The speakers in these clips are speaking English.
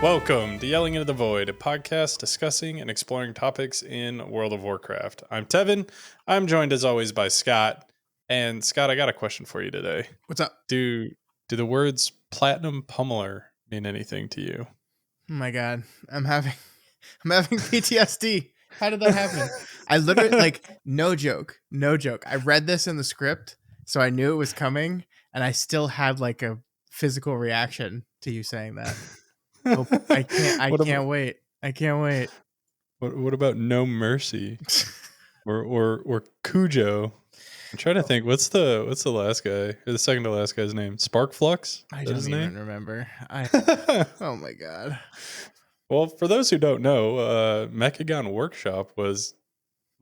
Welcome to Yelling into the Void, a podcast discussing and exploring topics in World of Warcraft. I'm Tevin. I'm joined as always by Scott. And Scott, I got a question for you today. What's up? Do the words platinum pummeler mean anything to you? Oh my god, I'm having PTSD. How did that happen? I literally, no joke. I read this in the script, so I knew it was coming, and I still had like a physical reaction to you saying that. Oh, I can't wait. What about No Mercy or Cujo? I'm trying to think. What's the last guy? Or the second to last guy's name? Sparkflux? I don't even remember. Oh my god. Well, for those who don't know, Mechagon Workshop was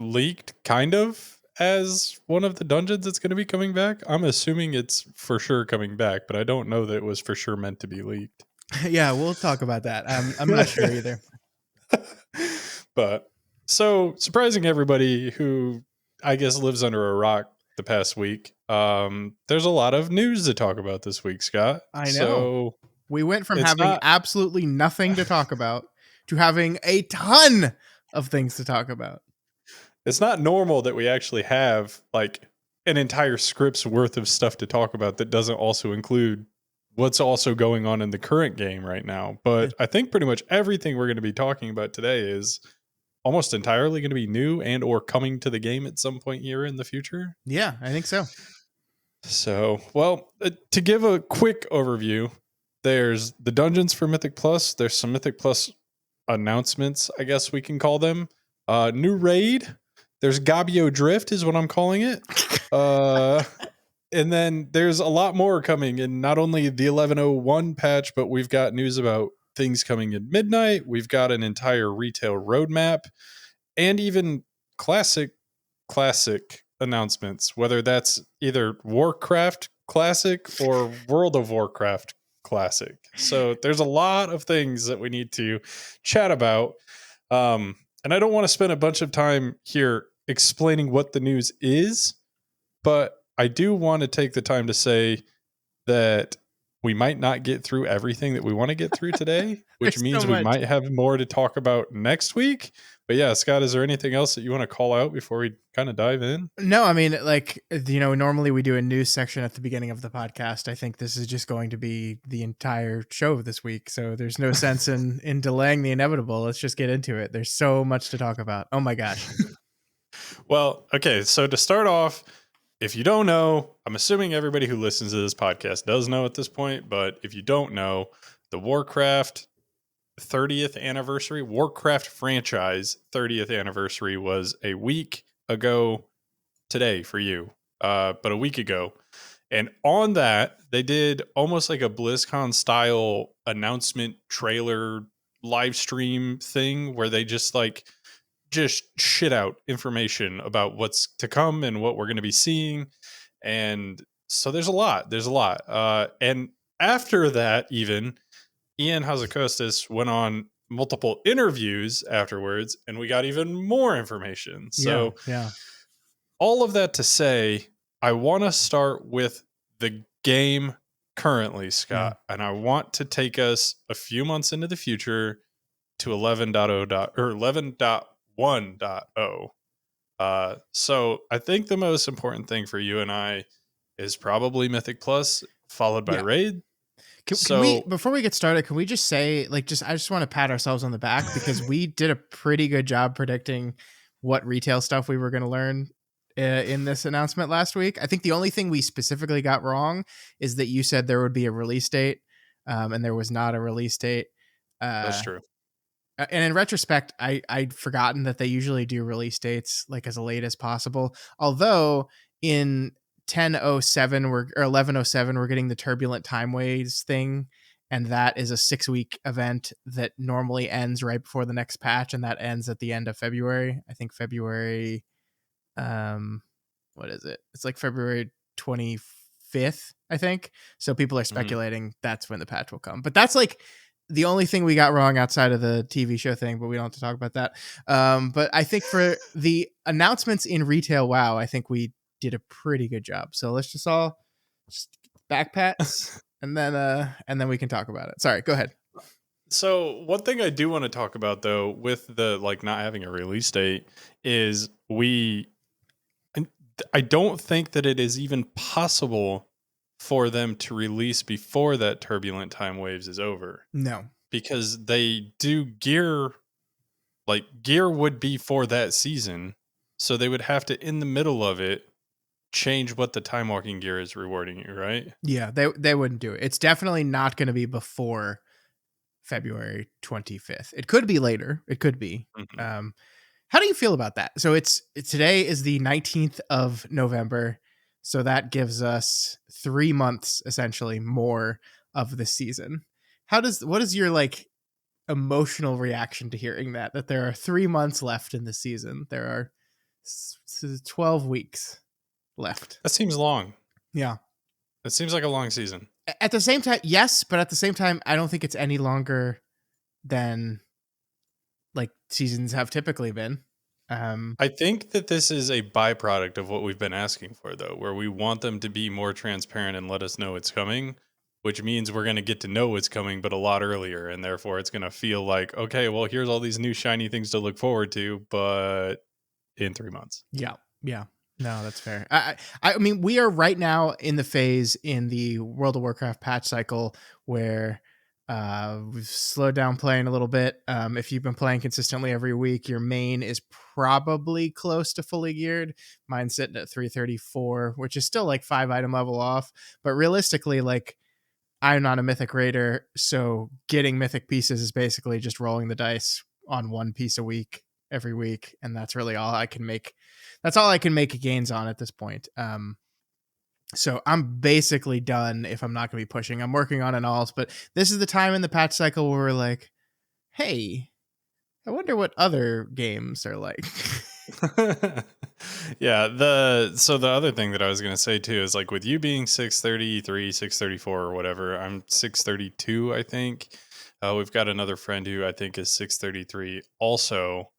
leaked kind of as one of the dungeons that's going to be coming back. I'm assuming it's for sure coming back, but I don't know that it was for sure meant to be leaked. Yeah, we'll talk about that. I'm not sure either. But so surprising everybody who I guess lives under a rock the past week. There's a lot of news to talk about this week, Scott. I know. So we went from having absolutely nothing to talk about to having a ton of things to talk about. It's not normal that we actually have like an entire script's worth of stuff to talk about that doesn't also include what's also going on in the current game right now. But I think pretty much everything we're going to be talking about today is almost entirely going to be new and or coming to the game at some point here in the future. Yeah, I think so. So, well, to give a quick overview, there's the dungeons for Mythic Plus. There's some Mythic Plus announcements, I guess we can call them. New raid. There's Gabio Drift is what I'm calling it. And then there's a lot more coming in not only the 1101 patch, but we've got news about things coming in midnight. We've got an entire retail roadmap and even classic announcements, whether that's either Warcraft Classic or World of Warcraft Classic. So there's a lot of things that we need to chat about. And I don't want to spend a bunch of time here explaining what the news is, but I do want to take the time to say that we might not get through everything that we want to get through today, which means we might have more to talk about next week. But yeah, Scott, is there anything else that you want to call out before we kind of dive in? No, I mean, normally we do a news section at the beginning of the podcast. I think this is just going to be the entire show this week. So there's no sense in delaying the inevitable. Let's just get into it. There's so much to talk about. Oh my gosh. Well, okay. So to start off, if you don't know, I'm assuming everybody who listens to this podcast does know at this point, but if you don't know, the Warcraft 30th anniversary, Warcraft franchise 30th anniversary was a week ago today for you, but a week ago. And on that, they did almost like a BlizzCon style announcement trailer live stream thing where they just shit out information about what's to come and what we're going to be seeing. And so there's a lot. And after that, even Ian Hazzikostas went on multiple interviews afterwards, and we got even more information. So yeah. All of that to say, I want to start with the game currently, Scott, and I want to take us a few months into the future to 11.0 or 11.1.0. So I think the most important thing for you and I is probably Mythic Plus, followed by Raid. Can we, before we get started, can we just say, I just want to pat ourselves on the back because we did a pretty good job predicting what retail stuff we were going to learn in this announcement last week. I think the only thing we specifically got wrong is that you said there would be a release date, and there was not a release date. That's true. And in retrospect, I'd forgotten that they usually do release dates as late as possible. Although in 10.07 or 11.07 we're getting the Turbulent Timeways thing, and that is a 6-week event that normally ends right before the next patch, and that ends at the end of February. I think February what is it? It's February 25th, I think. So people are speculating that's when the patch will come. But that's the only thing we got wrong outside of the TV show thing, but we don't have to talk about that. But I think for the announcements in retail WoW, I think we did a pretty good job. So let's just back pats and then we can talk about it. Sorry, go ahead. So one thing I do want to talk about though, with the like not having a release date, is and I don't think that it is even possible for them to release before that turbulent time waves is over, No. because they do gear, like gear would be for that season, so they would have to in the middle of it change what the time walking gear is rewarding you, right? Yeah, they wouldn't do it. It's definitely not going to be before February 25th. It could be later. It could be. Mhm. Um, how do you feel about that? So today is the 19th of November. So that gives us 3 months essentially more of the season. What is your like emotional reaction to hearing that there are 3 months left in the season? There are 12 weeks left. That seems long. Yeah. It seems like a long season. At the same time, yes, but at the same time, I don't think it's any longer than like seasons have typically been. I think that this is a byproduct of what we've been asking for, though, where we want them to be more transparent and let us know it's coming, which means we're going to get to know it's coming, but a lot earlier. And therefore, it's going to feel like, okay, well, here's all these new shiny things to look forward to, but in 3 months. Yeah, yeah. No, that's fair. I mean, we are right now in the phase in the World of Warcraft patch cycle where we've slowed down playing a little bit. If you've been playing consistently every week, your main is probably close to fully geared. Mine's sitting at 334, which is still like 5 item level off. But realistically, like I'm not a mythic raider, so getting mythic pieces is basically just rolling the dice on one piece a week every week, and that's really all I can make. That's all I can make gains on at this point. So I'm basically done if I'm not going to be pushing. I'm working on an alt, but this is the time in the patch cycle where we're like, hey, I wonder what other games are like. Yeah, so the other thing that I was going to say too is like with you being 633, 634 or whatever, I'm 632, I think. We've got another friend who I think is 633 also.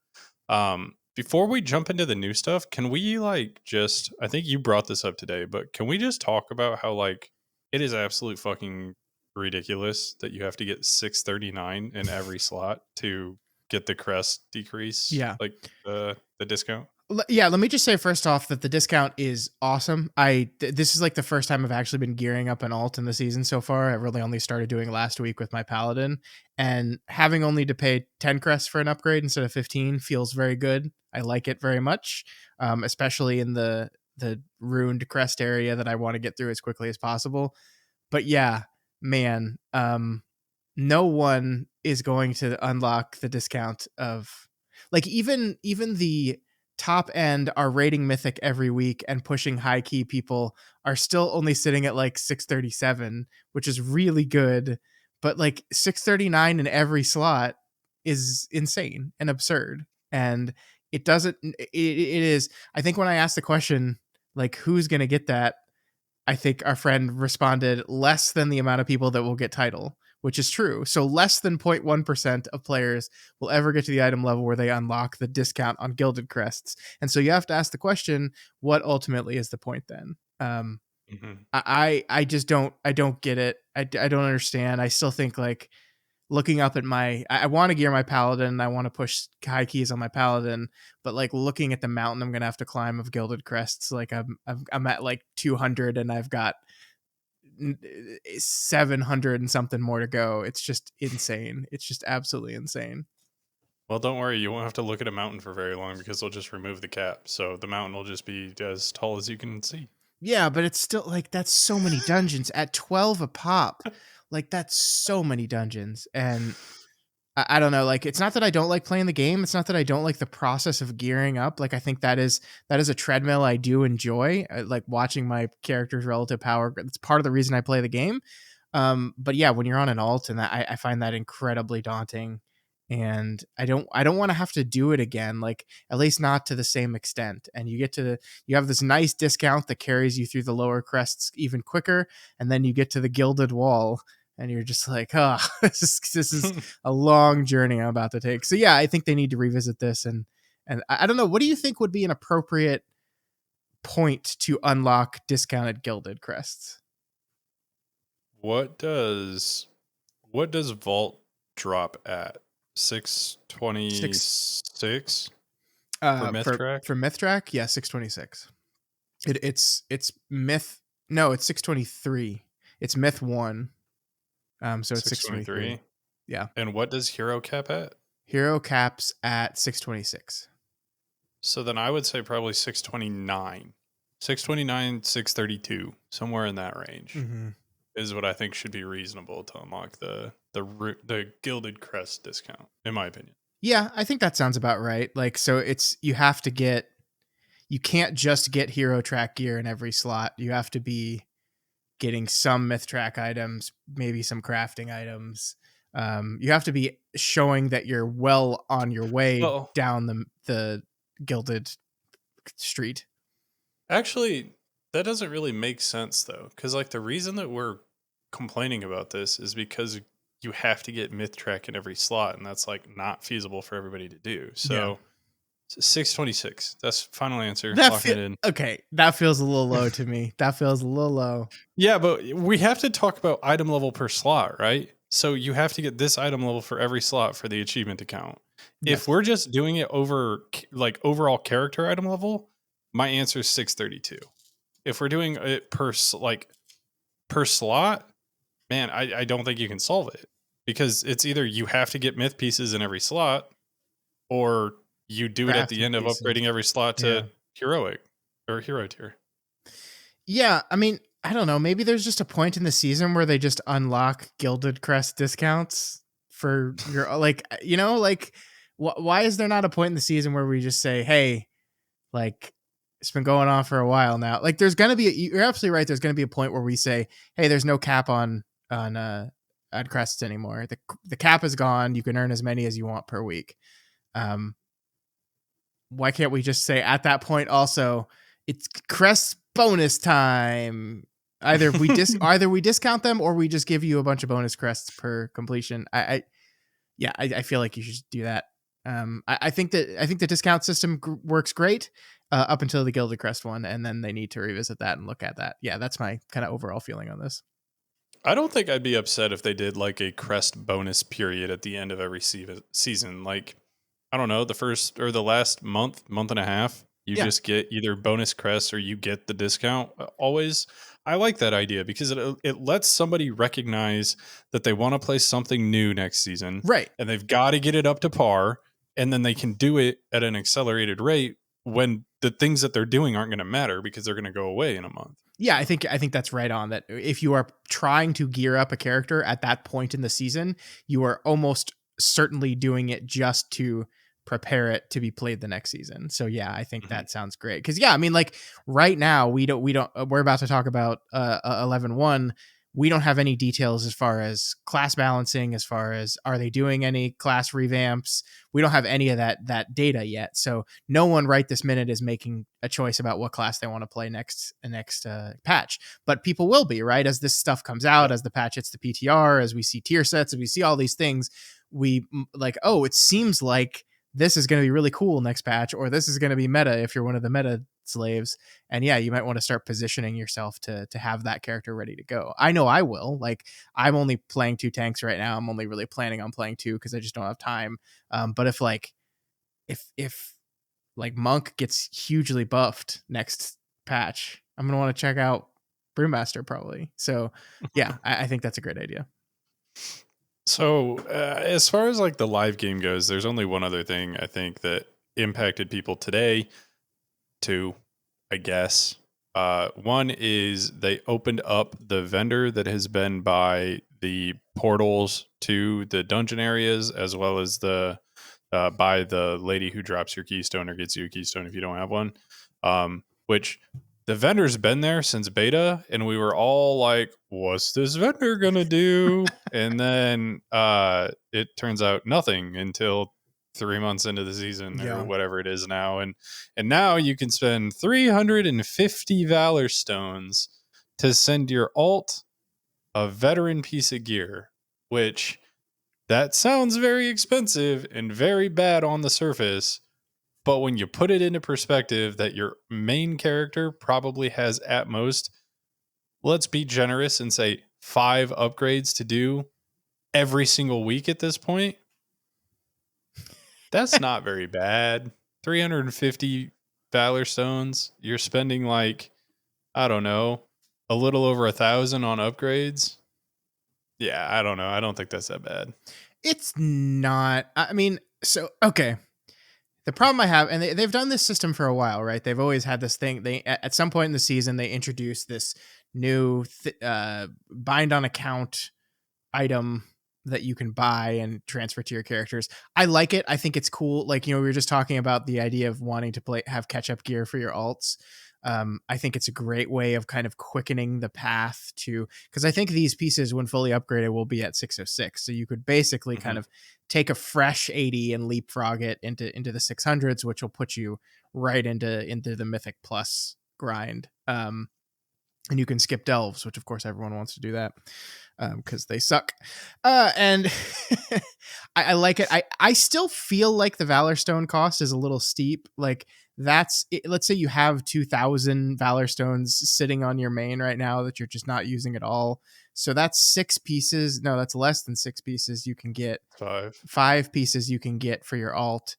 Before we jump into the new stuff, can we like just, I think you brought this up today, but can we just talk about how like it is absolute fucking ridiculous that you have to get 639 in every slot to get the crest decrease, Yeah. like the discount? Yeah, let me just say first off that the discount is awesome. This is like the first time I've actually been gearing up an alt in the season so far. I really only started doing last week with my paladin, and having only to pay 10 crests for an upgrade instead of 15 feels very good. I like it very much, especially in the ruined crest area that I want to get through as quickly as possible. But yeah, man, no one is going to unlock the discount of like even the top end are rating mythic every week and pushing high key people are still only sitting at like 637, which is really good, but like 639 in every slot is insane and absurd. And it doesn't it is, I think when I asked the question like who's going to get that, I think our friend responded less than the amount of people that will get title, which is true. So less than 0.1% of players will ever get to the item level where they unlock the discount on gilded crests. And so you have to ask the question, what ultimately is the point then? Hmm. I just don't get it. I don't understand. I still think like looking up at I want to gear my paladin. I want to push high keys on my paladin, but like looking at the mountain I'm gonna have to climb of gilded crests, like I'm at like 200 and I've got 700 and something more to go. It's just insane. It's just absolutely insane. Well, don't worry, you won't have to look at a mountain for very long because they'll just remove the cap. So the mountain will just be as tall as you can see. Yeah, but it's still like that's so many dungeons at 12 a pop. Like that's so many dungeons. And I don't know. Like, it's not that I don't like playing the game. It's not that I don't like the process of gearing up. Like, I think that is a treadmill I do enjoy. Like watching my character's relative power. It's part of the reason I play the game. But yeah, when you're on an alt, and I find that incredibly daunting. And I don't want to have to do it again. Like, at least not to the same extent. And you have this nice discount that carries you through the lower crests even quicker, and then you get to the gilded wall and you're just like, oh, this is a long journey I'm about to take. So yeah, I think they need to revisit this, and I don't know. What do you think would be an appropriate point to unlock discounted gilded crests? What does what does Vault drop at? 626 for myth track? For myth track, yeah, 626. It's myth. No, it's 623. It's myth 1. So it's 623. 623. Yeah. And what does hero cap at? Hero caps at 626. So then I would say probably 629. 629, 632, somewhere in that range is what I think should be reasonable to unlock the Gilded Crest discount, in my opinion. Yeah, I think that sounds about right. Like, so you can't just get hero track gear in every slot. You have to be getting some myth track items, maybe some crafting items. You have to be showing that you're well on your way down the gilded street. Actually, that doesn't really make sense though, because like the reason that we're complaining about this is because you have to get myth track in every slot, and that's like not feasible for everybody to do. So 626. That's final answer. Locking it in. Okay, that feels a little low to me. That feels a little low. Yeah, but we have to talk about item level per slot, right? So you have to get this item level for every slot for the achievement to count. Yes. If we're just doing it over like overall character item level, my answer is 632. If we're doing it per slot, man, I don't think you can solve it, because it's either you have to get myth pieces in every slot, or you do it at the end of upgrading every slot to heroic or hero tier. Yeah, I mean, I don't know. Maybe there's just a point in the season where they just unlock Gilded Crest discounts for your, like, you know, like, why is there not a point in the season where we just say, hey, like, it's been going on for a while now. Like, there's going to be, you're absolutely right. There's going to be a point where we say, hey, there's no cap on Crests anymore. The cap is gone. You can earn as many as you want per week. Why can't we just say at that point also, it's Crest bonus time? Either we discount them, or we just give you a bunch of bonus crests per completion. I feel like you should do that. I think the discount system works great up until the Gilded Crest one, and then they need to revisit that and look at that. Yeah, that's my kind of overall feeling on this. I don't think I'd be upset if they did like a Crest bonus period at the end of every season. Like, I don't know, the first or the last month and a half, you just get either bonus crests or you get the discount always. I like that idea because it lets somebody recognize that they want to play something new next season. Right. And they've got to get it up to par, and then they can do it at an accelerated rate when the things that they're doing aren't going to matter because they're going to go away in a month. Yeah, I think that's right on. That if you are trying to gear up a character at that point in the season, you are almost certainly doing it just to prepare it to be played the next season. So yeah, I think that sounds great. Because yeah, I mean, like right now we're about to talk about 11.1. We don't have any details as far as class balancing, as far as are they doing any class revamps. We don't have any of that data yet. So no one right this minute is making a choice about what class they want to play next patch. But people will be, right? As this stuff comes out, as the patch hits the PTR, as we see tier sets, as we see all these things, we like, oh, it seems like this is going to be really cool next patch, or this is going to be meta if you're one of the meta slaves. And yeah, you might want to start positioning yourself to have that character ready to go. I know I will. Like, I'm only playing 2 tanks right now. I'm only really planning on playing 2 because I just don't have time. But if Monk gets hugely buffed next patch, I'm going to want to check out Brewmaster probably. So yeah, I think that's a great idea. So as far as like the live game goes, there's only one other thing I think that impacted people today. 2, I guess. One is they opened up the vendor that has been by the portals to the dungeon areas, as well as the by the lady who drops your keystone or gets you a keystone if you don't have one. Which the vendor's been there since beta, and we were all like, what's this vendor gonna do? And then it turns out nothing until 3 months into the season or whatever it is now. And now you can spend 350 Valor Stones to send your alt a veteran piece of gear, which that sounds very expensive and very bad on the surface. But when you put it into perspective that your main character probably has at most, let's be generous and say 5 upgrades to do every single week at this point. That's not very bad. 350 Valor Stones. You're spending like, I don't know, a little over 1,000 on upgrades. Yeah, I don't know. I don't think that's that bad. It's not. I mean, so okay. The problem I have, and they've done this system for a while, right? They've always had this thing. They at some point in the season they introduced this new bind on account item that you can buy and transfer to your characters. I like it. I think it's cool. Like, we were just talking about the idea of wanting to have catch up gear for your alts. I think it's a great way of kind of quickening the path to, because I think these pieces, when fully upgraded, will be at 606. So you could basically kind of take a fresh 80 and leapfrog it into the 600s, which will put you right into the Mythic Plus grind. And you can skip delves, which of course everyone wants to do that because they suck. And I like it. I still feel like the Valor Stone cost is a little steep. Like, that's it. Let's say you have 2,000 Valor Stones sitting on your main right now that you're just not using at all. So that's 6 pieces. No, that's less than 6 pieces. You can get 5 pieces you can get for your alt,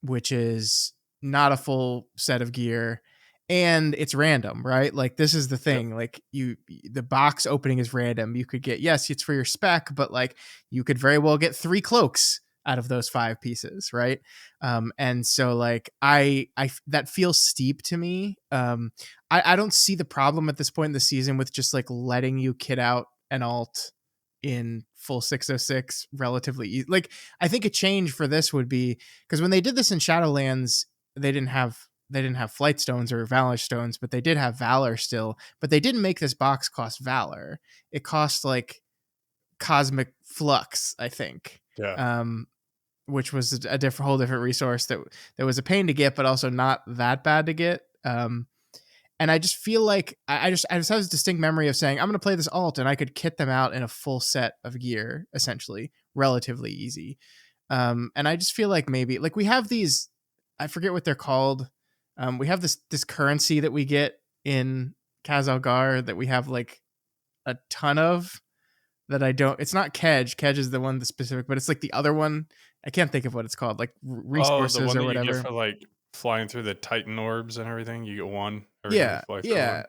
which is not a full set of gear. And it's random, right? Like, this is the thing. Yep. Like, the box opening is random. You could get, yes, it's for your spec, but like, you could very well get 3 cloaks out of those 5 pieces, right? And so like, I that feels steep to me. I don't see the problem at this point in the season with just like letting you kit out an alt in full 606 relatively easy. Like, I think a change for this would be, because when they did this in Shadowlands, they didn't have Flight Stones or Valor Stones, but they did have Valor still. But they didn't make this box cost Valor. It cost like Cosmic Flux, I think. Yeah. Which was a whole different resource that was a pain to get, but also not that bad to get. And I just feel like I just have this distinct memory of saying, I'm going to play this alt, and I could kit them out in a full set of gear, essentially, relatively easy. And I just feel like maybe, like, we have these, I forget what they're called. We have this currency that we get in Khazalgar that we have like a ton of, that I don't, it's not Kedge. Kedge is the one that's specific, but it's like the other one. I can't think of what it's called, like resources the one or that whatever. You get for like flying through the Titan orbs and everything. You get one. Yeah.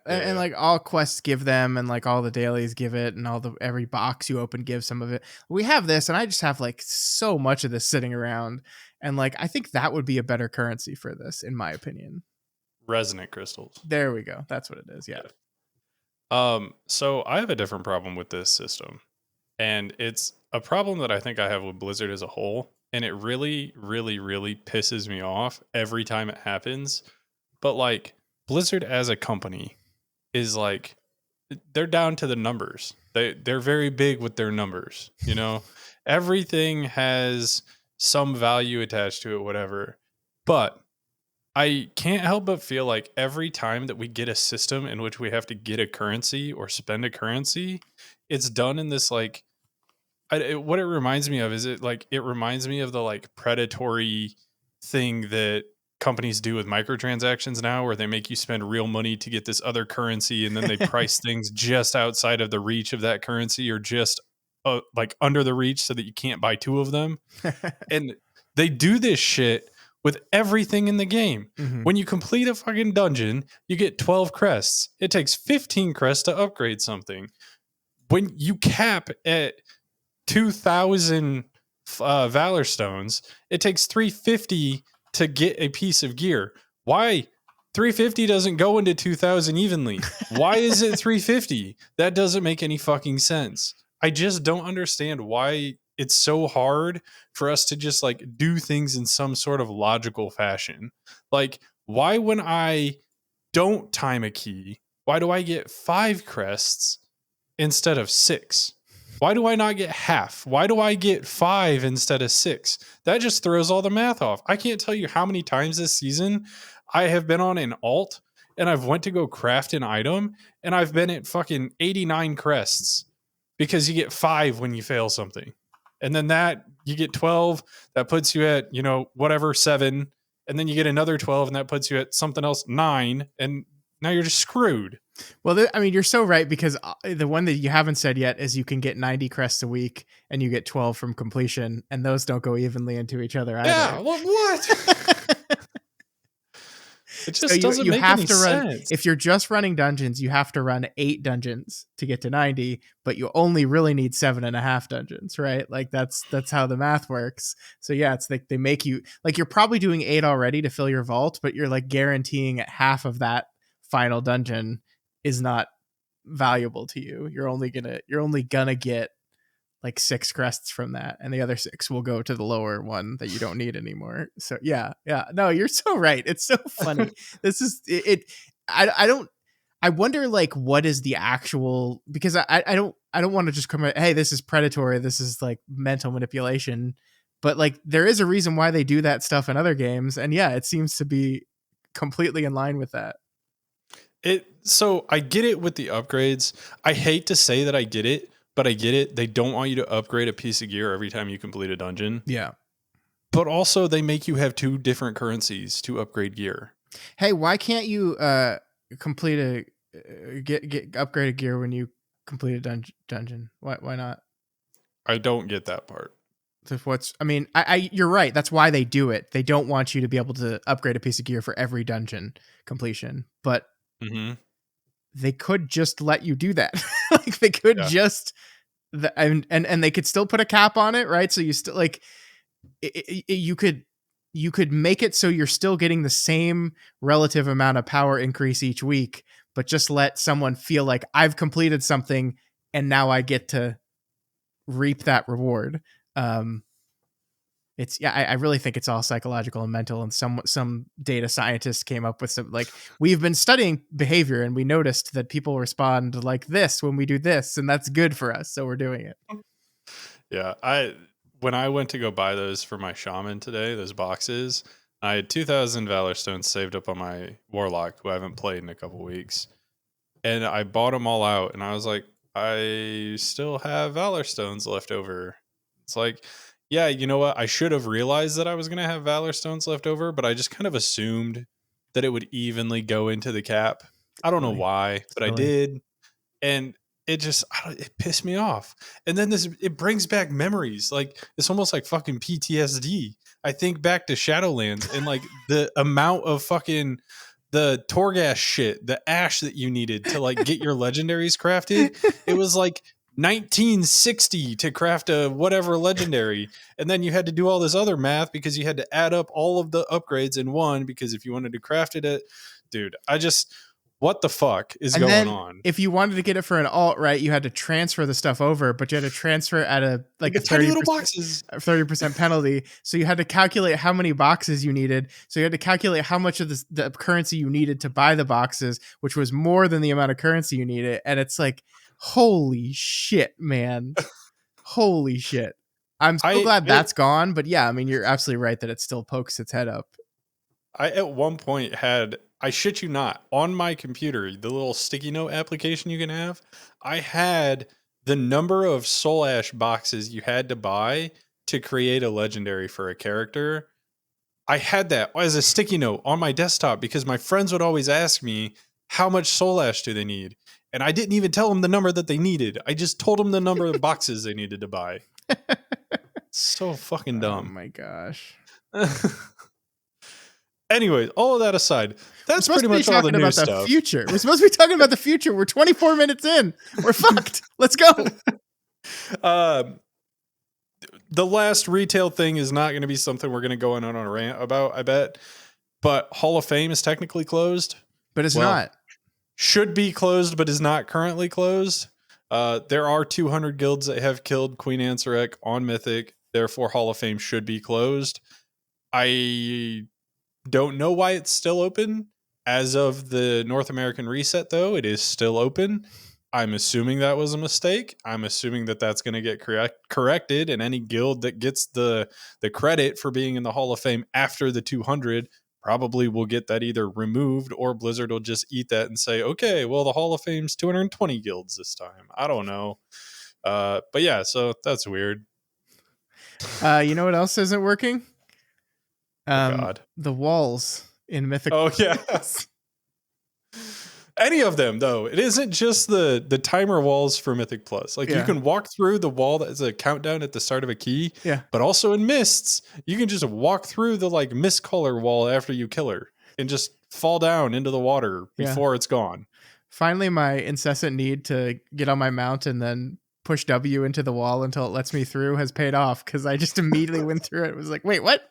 And like all quests give them, and like all the dailies give it, and every box you open gives some of it. We have this, and I just have like so much of this sitting around, and like, I think that would be a better currency for this, in my opinion. Resonant crystals. There we go. That's what it is. Yeah. So I have a different problem with this system, and it's a problem that I think I have with Blizzard as a whole. And it really, really, really pisses me off every time it happens. But like, Blizzard as a company is like, they're down to the numbers. They're very big with their numbers. Everything has some value attached to it, whatever. But I can't help but feel like every time that we get a system in which we have to get a currency or spend a currency, it's done in this like, what it reminds me of is it reminds me of the like predatory thing that companies do with microtransactions now, where they make you spend real money to get this other currency, and then they price things just outside of the reach of that currency, or just like under the reach, so that you can't buy 2 of them. And they do this shit with everything in the game. Mm-hmm. When you complete a fucking dungeon, you get 12 crests. It takes 15 crests to upgrade something. When you cap at 2,000 Valor Stones, it takes 350 to get a piece of gear. Why 350 doesn't go into 2,000 evenly? Why is it 350? That doesn't make any fucking sense. I just don't understand why it's so hard for us to just like do things in some sort of logical fashion. Like, why, when I don't time a key, why do I get 5 crests instead of 6? Why do I not get half? Why do I get 5 instead of 6? That just throws all the math off. I can't tell you how many times this season I have been on an alt and I've went to go craft an item and I've been at fucking 89 crests, because you get 5 when you fail something. And then that you get 12, that puts you at, whatever, 7. And then you get another 12, and that puts you at something else, 9. And now you're just screwed. Well, I mean, you're so right, because the one that you haven't said yet is you can get 90 crests a week and you get 12 from completion, and those don't go evenly into each other Yeah, either. what? It So just you doesn't you make have any to run, sense. if you're just running dungeons, you have to run 8 dungeons to get to 90, but you only really need 7.5 dungeons, right? Like that's how the math works. So yeah, it's like they make you, like, you're probably doing 8 already to fill your vault, but you're like guaranteeing half of that final dungeon is not valuable to you. You're only gonna get like 6 crests from that, and the other 6 will go to the lower one that you don't need anymore. So yeah, no, you're so right. It's so funny. This is it. I don't. I wonder, like, what is the actual, because I don't want to just come out, hey, this is predatory, this is like mental manipulation, but like there is a reason why they do that stuff in other games, and yeah, it seems to be completely in line with that. So I get it with the upgrades. I hate to say that I get it, but I get it. They don't want you to upgrade a piece of gear every time you complete a dungeon. Yeah. But also they make you have 2 different currencies to upgrade gear. Hey, why can't you complete a get upgraded gear when you complete a dungeon? Why not? I don't get that part. I mean, I you're right. That's why they do it. They don't want you to be able to upgrade a piece of gear for every dungeon completion, but Mm-hmm. they could just let you do that. Like they could Yeah. just and they could still put a cap on it, right? So you still, like, you could make it so you're still getting the same relative amount of power increase each week, but just let someone feel like, I've completed something and now I get to reap that reward. It's, yeah, I really think it's all psychological and mental, and some data scientists came up with some, like, we've been studying behavior and we noticed that people respond like this when we do this, and that's good for us, so we're doing it. Yeah, when I went to go buy those for my shaman today, those boxes, I had 2,000 Valor Stones saved up on my warlock, who I haven't played in a couple weeks, and I bought them all out, and I was like, I still have Valor Stones left over. It's like, yeah, you know what? I should have realized that I was gonna have Valor Stones left over, but I just kind of assumed that it would evenly go into the cap. I don't know Silly. why, but I Silly. did, and it pissed me off. And then it brings back memories. Like, it's almost like fucking PTSD. I think back to Shadowlands and like the amount of fucking the Torghast shit, the ash that you needed to like get your legendaries crafted. It was like 1960 to craft a whatever legendary, and then you had to do all this other math because you had to add up all of the upgrades in one, because if you wanted to craft it at, dude, what the fuck is And going then on? if you wanted to get it for an alt, right, you had to transfer the stuff over, but you had to transfer at a like The a tiny 30%, little boxes. 30% penalty. So you had to calculate how many boxes you needed. So you had to calculate how much of the currency you needed to buy the boxes, which was more than the amount of currency you needed. And it's like, holy shit, man. Holy shit. I'm so I glad it, that's gone. But yeah, I mean, you're absolutely right that it still pokes its head up. I at one point had, I shit you not, on my computer, the little sticky note application you can have, I had the number of soul ash boxes you had to buy to create a legendary for a character. I had that as a sticky note on my desktop because my friends would always ask me, how much soul ash do they need? And I didn't even tell them the number that they needed. I just told them the number of boxes they needed to buy. So fucking Oh dumb. my gosh. Anyways, all of that aside, We're that's supposed pretty to be much all the talking new about the stuff. future. We're supposed to be talking about the future. We're 24 minutes in. We're fucked. Let's go. Um, the last retail thing is not going to be something we're going to go on a rant about, I bet. But Hall of Fame is technically closed. But it's Well, not. should be closed, but is not currently closed. There are 200 guilds that have killed Queen Ansarek on Mythic. Therefore, Hall of Fame should be closed. I don't know why it's still open. As of the North American reset, though, it is still open. I'm assuming that was a mistake. I'm assuming that that's going to get corrected, and any guild that gets the credit for being in the Hall of Fame after the 200 probably will get that either removed, or Blizzard will just eat that and say, okay, well, the Hall of Fame's 220 guilds this time. I don't know. But yeah, so that's weird. You know what else isn't working? Oh, God. The walls in Mythic. Oh, yeah. Any of them, though. It isn't just the timer walls for Mythic Plus. Like, you can walk through the wall that is a countdown at the start of a key, but also in Mists, you can just walk through the, like, mist color wall after you kill her and just fall down into the water before it's gone. Finally, my incessant need to get on my mount and then push W into the wall until it lets me through has paid off, because I just immediately went through it. It was like, wait, what?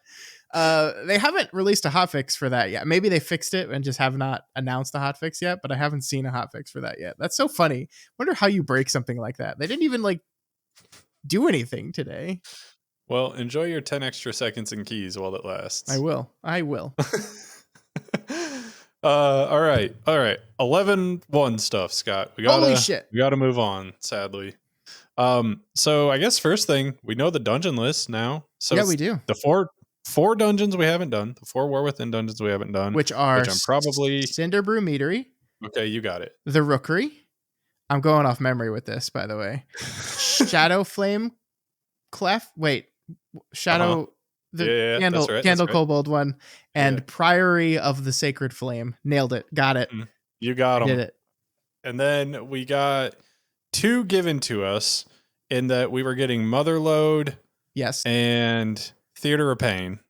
They haven't released a hotfix for that yet. Maybe they fixed it and just have not announced a hotfix yet, but I haven't seen a hotfix for that yet. That's so funny. Wonder how you break something like that. They didn't even like do anything today. Well, enjoy your 10 extra seconds in keys while it lasts. I will. All right. 11-1 stuff, Scott. Holy shit. We gotta move on, sadly. So I guess first thing, we know the dungeon list now. So yeah, we do. The four dungeons we haven't done, the 4 War Within dungeons we haven't done, which I'm probably Cinder Bru Meadery. Okay, you got it. The Rookery. I'm going off memory with this, by the way. Shadowflame Clef. Wait, Shadow. The Candle Kobold one, and Priory of the Sacred Flame. Nailed it. Got it. You got them. Did it. And then we got 2 given to us in that we were getting Motherlode, yes, and Theater of Pain,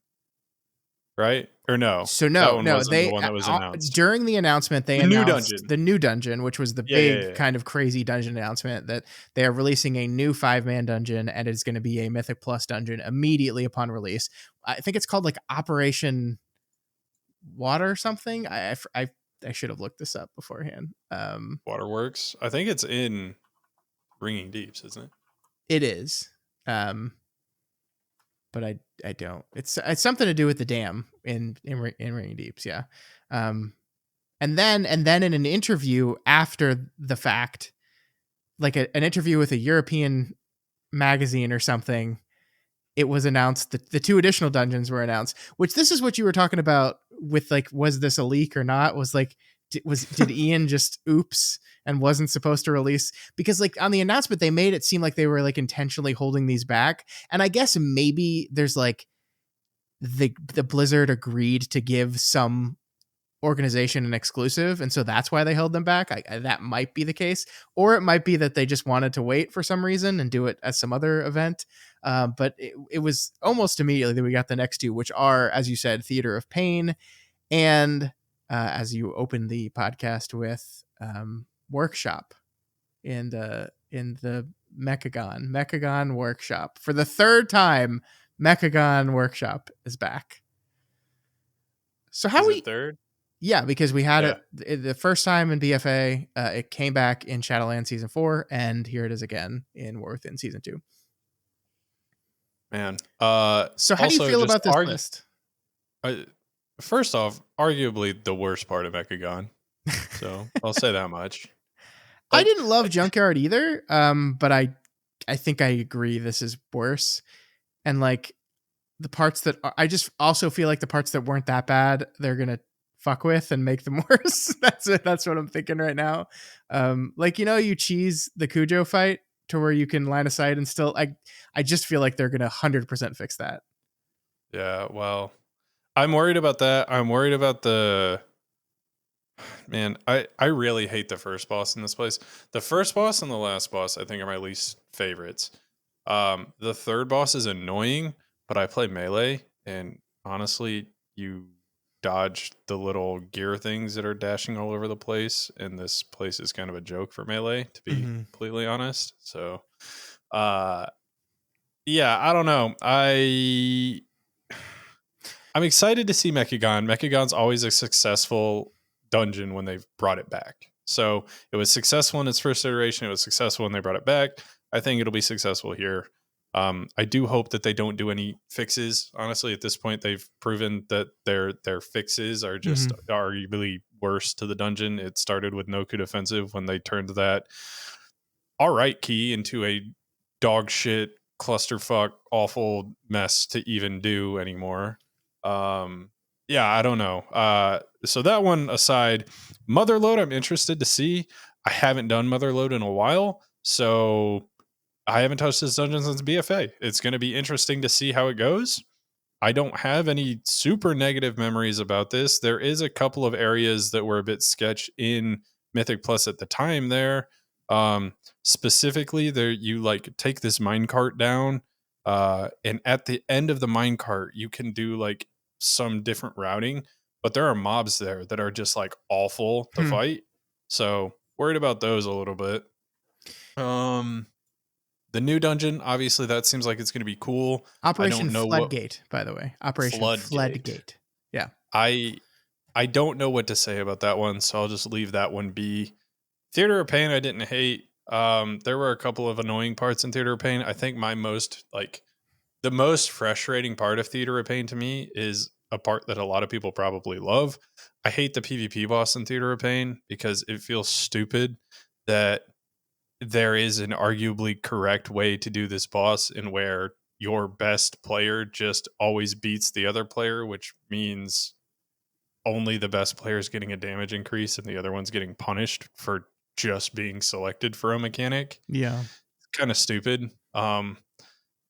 right? Or no? So they the one that was announced. During the announcement. They announced the new dungeon, which was the big kind of crazy dungeon announcement that they are releasing a new 5-man dungeon, and it's going to be a Mythic Plus dungeon immediately upon release. I think it's called like Operation Water or something. I should have looked this up beforehand. Waterworks. I think it's in Ringing Deeps, isn't it? It is. But I don't. It's something to do with the dam in Ringing Deeps, yeah. And then in an interview after the fact, like an interview with a European magazine or something, it was announced that the 2 additional dungeons were announced. Which this is what you were talking about with like, was this a leak or not? Was like, did Ian just oops and wasn't supposed to release? Because like on the announcement, they made it seem like they were like intentionally holding these back. And I guess maybe there's like the Blizzard agreed to give some organization an exclusive, and so that's why they held them back. That might be the case, or it might be that they just wanted to wait for some reason and do it as some other event. But it was almost immediately that we got the next 2, which are, as you said, Theater of Pain and as you open the podcast with, Workshop in the Mechagon Workshop. For the 3rd time, Mechagon Workshop is back. So how is it 3rd? Yeah, because we had it the first time in BFA. It came back in Shadowlands Season 4, and here it is again in War Within Season 2. Man. So how do you feel about this list? First off, arguably the worst part of Mechagon. So I'll say that much. I didn't love Junkyard either, but I think I agree this is worse. And like the parts that I just also feel like the parts that weren't that bad, they're gonna fuck with and make them worse. That's what I'm thinking right now. Like, you cheese the Cujo fight to where you can line of sight and still. I just feel like they're gonna 100% fix that. Yeah, well, I'm worried about that. I'm worried about the. Man, I really hate the first boss in this place. The first boss and the last boss, I think, are my least favorites. The 3rd boss is annoying, but I play melee, and honestly, you dodge the little gear things that are dashing all over the place, and this place is kind of a joke for melee, to be completely honest. So, yeah, I don't know. I'm excited to see Mechagon. Mechagon's always a successful dungeon when they've brought it back. So it was successful in its first iteration. It was successful when they brought it back. I think it'll be successful here. I do hope that they don't do any fixes. Honestly, at this point, they've proven that their fixes are just arguably worse to the dungeon. It started with no coup defensive when they turned that all right key into a dog shit clusterfuck awful mess to even do anymore. Yeah, I don't know. So that one aside, Motherlode, I'm interested to see. I haven't done Motherlode in a while, so I haven't touched this dungeon since BFA. It's going to be interesting to see how it goes. I don't have any super negative memories about this. There is a couple of areas that were a bit sketch in Mythic Plus at the time there. Specifically, there you like take this minecart down, and at the end of the minecart, you can do like some different routing, but there are mobs there that are just like awful to fight. So worried about those a little bit. The new dungeon, obviously, that seems like it's going to be cool. I Operation don't know what Floodgate, by the way. Operation Floodgate. Floodgate. Yeah. I don't know what to say about that one, so I'll just leave that one be. Theater of Pain, I didn't hate. There were a couple of annoying parts in Theater of Pain. I think the most frustrating part of Theater of Pain to me is a part that a lot of people probably love. I hate the PvP boss in Theater of Pain because it feels stupid that there is an arguably correct way to do this boss, and where your best player just always beats the other player, which means only the best player is getting a damage increase and the other one's getting punished for just being selected for a mechanic. Yeah. Kind of stupid.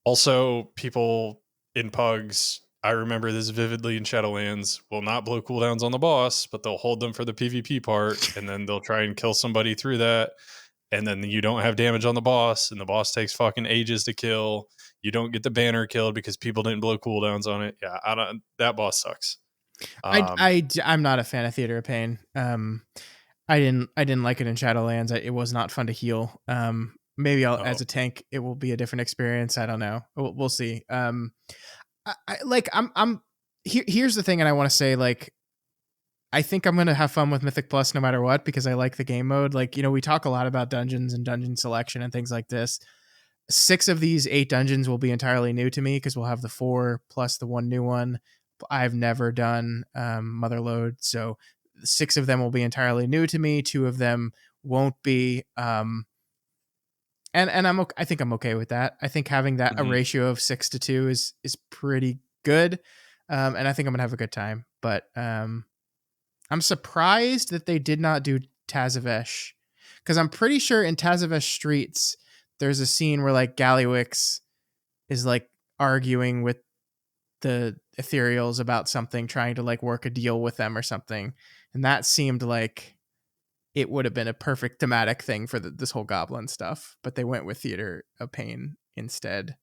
Also, people in pugs, I remember this vividly in Shadowlands, will not blow cooldowns on the boss, but they'll hold them for the PvP part, and then they'll try and kill somebody through that. And then you don't have damage on the boss, and the boss takes fucking ages to kill. You don't get the banner killed because people didn't blow cooldowns on it. Yeah, that boss sucks. I'm not a fan of Theater of Pain. I didn't like it in Shadowlands. It was not fun to heal. Maybe as a tank, it will be a different experience. I don't know. We'll see. Here's the thing, and I want to say, like, I think I'm gonna have fun with Mythic Plus no matter what, because I like the game mode. Like, we talk a lot about dungeons and dungeon selection and things like this. 6 of these 8 dungeons will be entirely new to me because we'll have the 4 plus the 1 new one. I've never done Motherlode, so 6 of them will be entirely new to me. 2 of them won't be. And I think I'm okay with that. I think having that a ratio of 6 to 2 is pretty good, and I think I'm gonna have a good time. But I'm surprised that they did not do Tazavesh, because I'm pretty sure in Tazavesh Streets there's a scene where like Gallywix is like arguing with the Ethereals about something, trying to like work a deal with them or something, and that seemed like it would have been a perfect thematic thing for this whole goblin stuff, but they went with Theater of Pain instead.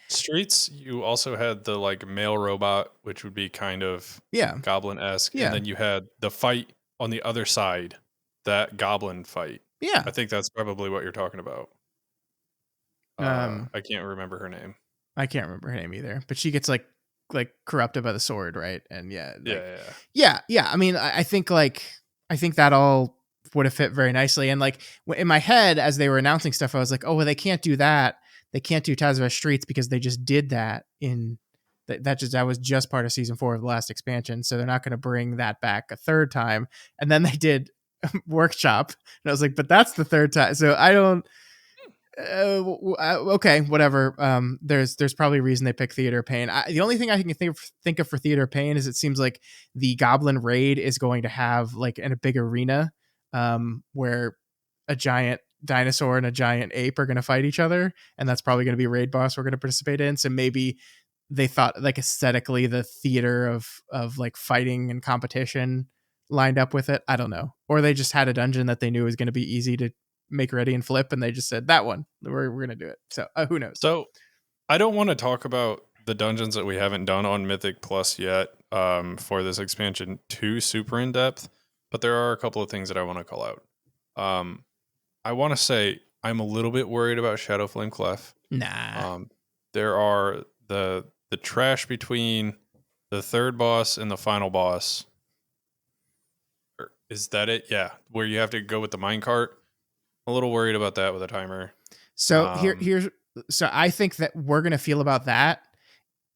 Streets, you also had the like male robot, which would be kind of goblin-esque, and then you had the fight on the other side, that goblin fight. I think that's probably what you're talking about. I can't remember her name. I can't remember her name either, but she gets like corrupted by the sword, right? And yeah. I mean, I think that all would have fit very nicely. And like in my head, as they were announcing stuff, I was like, oh, well, they can't do that. They can't do Tazavesh Streets because they just did that that was just part of season 4 of the last expansion. So they're not going to bring that back a third time. And then they did Workshop, and I was like, but that's the third time. So I don't. Okay, whatever. There's probably a reason they pick Theater of Pain. The only thing I can think of for Theater of Pain is it seems like the Goblin raid is going to have like in a big arena, where a giant dinosaur and a giant ape are going to fight each other, and that's probably going to be a raid boss we're going to participate in. So maybe they thought like aesthetically the theater of like fighting and competition lined up with it. I don't know, or they just had a dungeon that they knew was going to be easy to make ready and flip, and they just said that one we're going to do it. So who knows? So I don't want to talk about the dungeons that we haven't done on Mythic Plus yet for this expansion too super in depth, but there are a couple of things that I want to call out. I want to say I'm a little bit worried about Shadowflame Clef. Nah. There are the trash between the third boss and the final boss. Is that it? Yeah, where you have to go with the minecart. A little worried about that with a timer. So so I think that we're gonna feel about that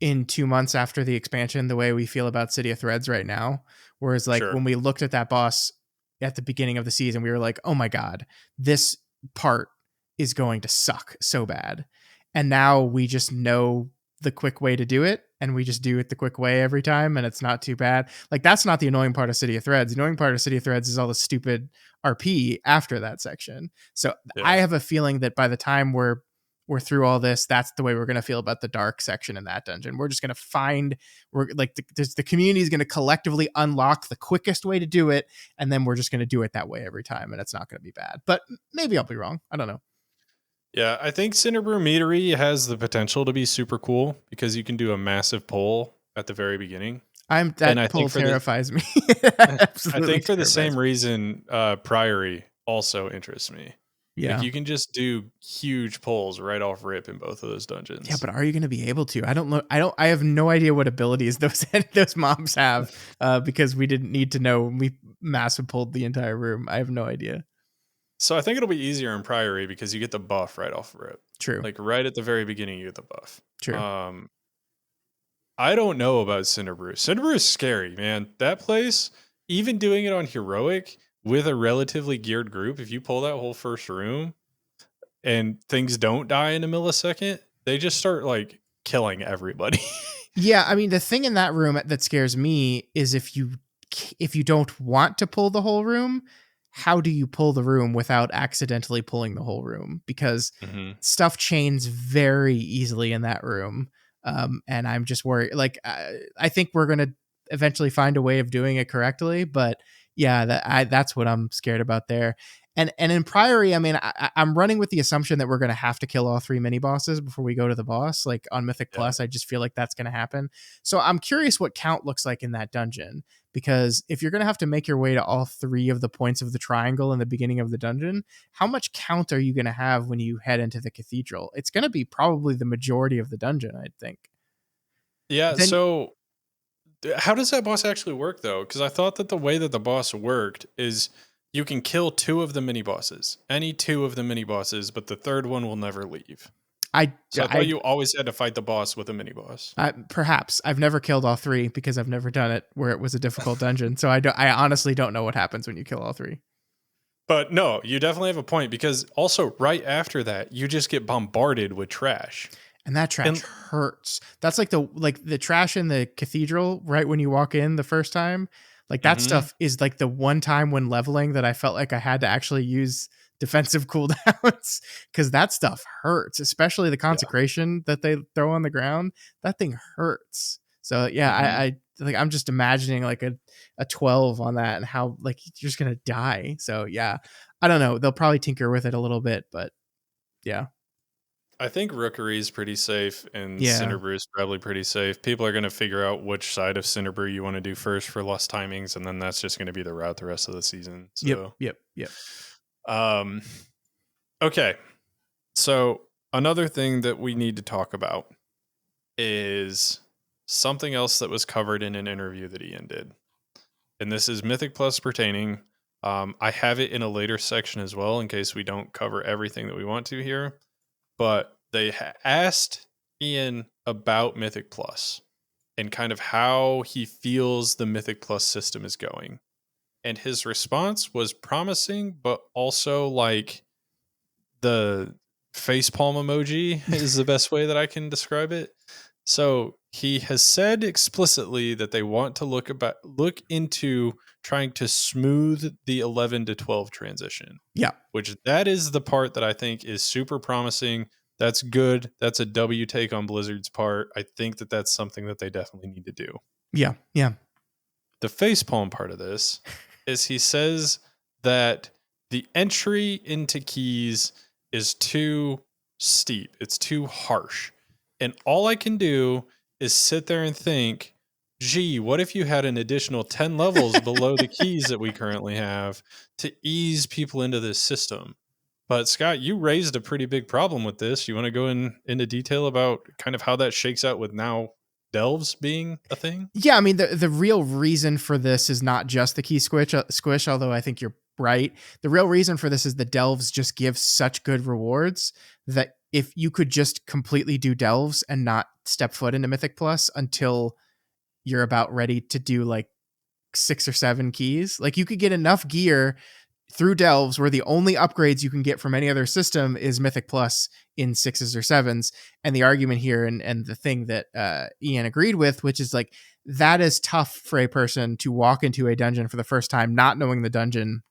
in 2 months after the expansion the way we feel about City of Threads right now. Whereas like when we looked at that boss at the beginning of the season, we were like, oh my god, this part is going to suck so bad. And now we just know the quick way to do it, and we just do it the quick way every time, and it's not too bad. Like that's not the annoying part of City of Threads. The annoying part of City of Threads is all the stupid RP after that section. So I have a feeling that by the time we're we're through all this, that's the way we're going to feel about the dark section in that dungeon. We're just going to we're like, the community is going to collectively unlock the quickest way to do it. And then we're just going to do it that way every time. And it's not going to be bad, but maybe I'll be wrong. I don't know. Yeah, I think Cinder Bru Meadery has the potential to be super cool because you can do a massive pull at the very beginning. That pull terrifies me. I think for the same reason, Priory also interests me. Yeah. Like you can just do huge pulls right off rip in both of those dungeons. Yeah, but are you going to be able to? I don't know. I have no idea what abilities those mobs have because we didn't need to know when we massive pulled the entire room. I have no idea. So I think it'll be easier in Priory because you get the buff right off rip. True. Like right at the very beginning, you get the buff. True. I don't know about Cinder Bru. Cinder Bru is scary, man. That place, even doing it on heroic with a relatively geared group, if you pull that whole first room and things don't die in a millisecond, they just start like killing everybody. Yeah, I mean the thing in that room that scares me is if you don't want to pull the whole room, how do you pull the room without accidentally pulling the whole room? Because stuff chains very easily in that room. And I'm just worried. Like, I think we're going to eventually find a way of doing it correctly. But yeah, that's what I'm scared about there. And in Priory, I mean, I'm running with the assumption that we're going to have to kill all 3 mini bosses before we go to the boss. Like on Mythic Plus, I just feel like that's going to happen. So I'm curious what count looks like in that dungeon, because if you're going to have to make your way to all 3 of the points of the triangle in the beginning of the dungeon, how much count are you going to have when you head into the cathedral? It's going to be probably the majority of the dungeon, I'd think. Yeah. So how does that boss actually work though? Because I thought that the way that the boss worked is you can kill 2 of the mini bosses, any 2 of the mini bosses, but the third one will never leave. I thought you always had to fight the boss with a mini boss. Perhaps I've never killed all 3 because I've never done it where it was a difficult dungeon. So I honestly don't know what happens when you kill all 3. But no, you definitely have a point, because also right after that, you just get bombarded with trash. And that trash hurts. That's like the trash in the cathedral right when you walk in the first time. Like that stuff is like the one time when leveling that I felt like I had to actually use defensive cooldowns, because that stuff hurts, especially the consecration that they throw on the ground. That thing hurts. So yeah, I like, I'm just imagining like a 12 on that and how like you're just going to die. So yeah, I don't know. They'll probably tinker with it a little bit, but yeah. I think Rookery is pretty safe, and Cinder Bru is probably pretty safe. People are going to figure out which side of Cinder Bru you want to do first for less timings, and then that's just going to be the route the rest of the season. So, Yep. Okay. So another thing that we need to talk about is something else that was covered in an interview that Ian did. And this is Mythic Plus pertaining. I have it in a later section as well in case we don't cover everything that we want to here. But they asked Ian about Mythic Plus and kind of how he feels the Mythic Plus system is going. And his response was promising, but also like the facepalm emoji is the best way that I can describe it. So he has said explicitly that they want to look into trying to smooth the 11 to 12 transition. Yeah. Which that is the part that I think is super promising. That's good. That's a W take on Blizzard's part. I think that that's something that they definitely need to do. Yeah. Yeah. The facepalm part of this is he says that the entry into keys is too steep. It's too harsh. And all I can do is sit there and think, gee, what if you had an additional 10 levels below the keys that we currently have to ease people into this system? But Scott, you raised a pretty big problem with this. You want to go into detail about kind of how that shakes out with now delves being a thing? Yeah, I mean, the real reason for this is not just the key squish, although I think you're right. The real reason for this is the delves just give such good rewards that if you could just completely do delves and not step foot into Mythic Plus until you're about ready to do like 6 or 7 keys, like you could get enough gear through delves where the only upgrades you can get from any other system is Mythic Plus in 6s or 7s. And the argument here and the thing that Ian agreed with, which is like, that is tough for a person to walk into a dungeon for the first time, not knowing the dungeon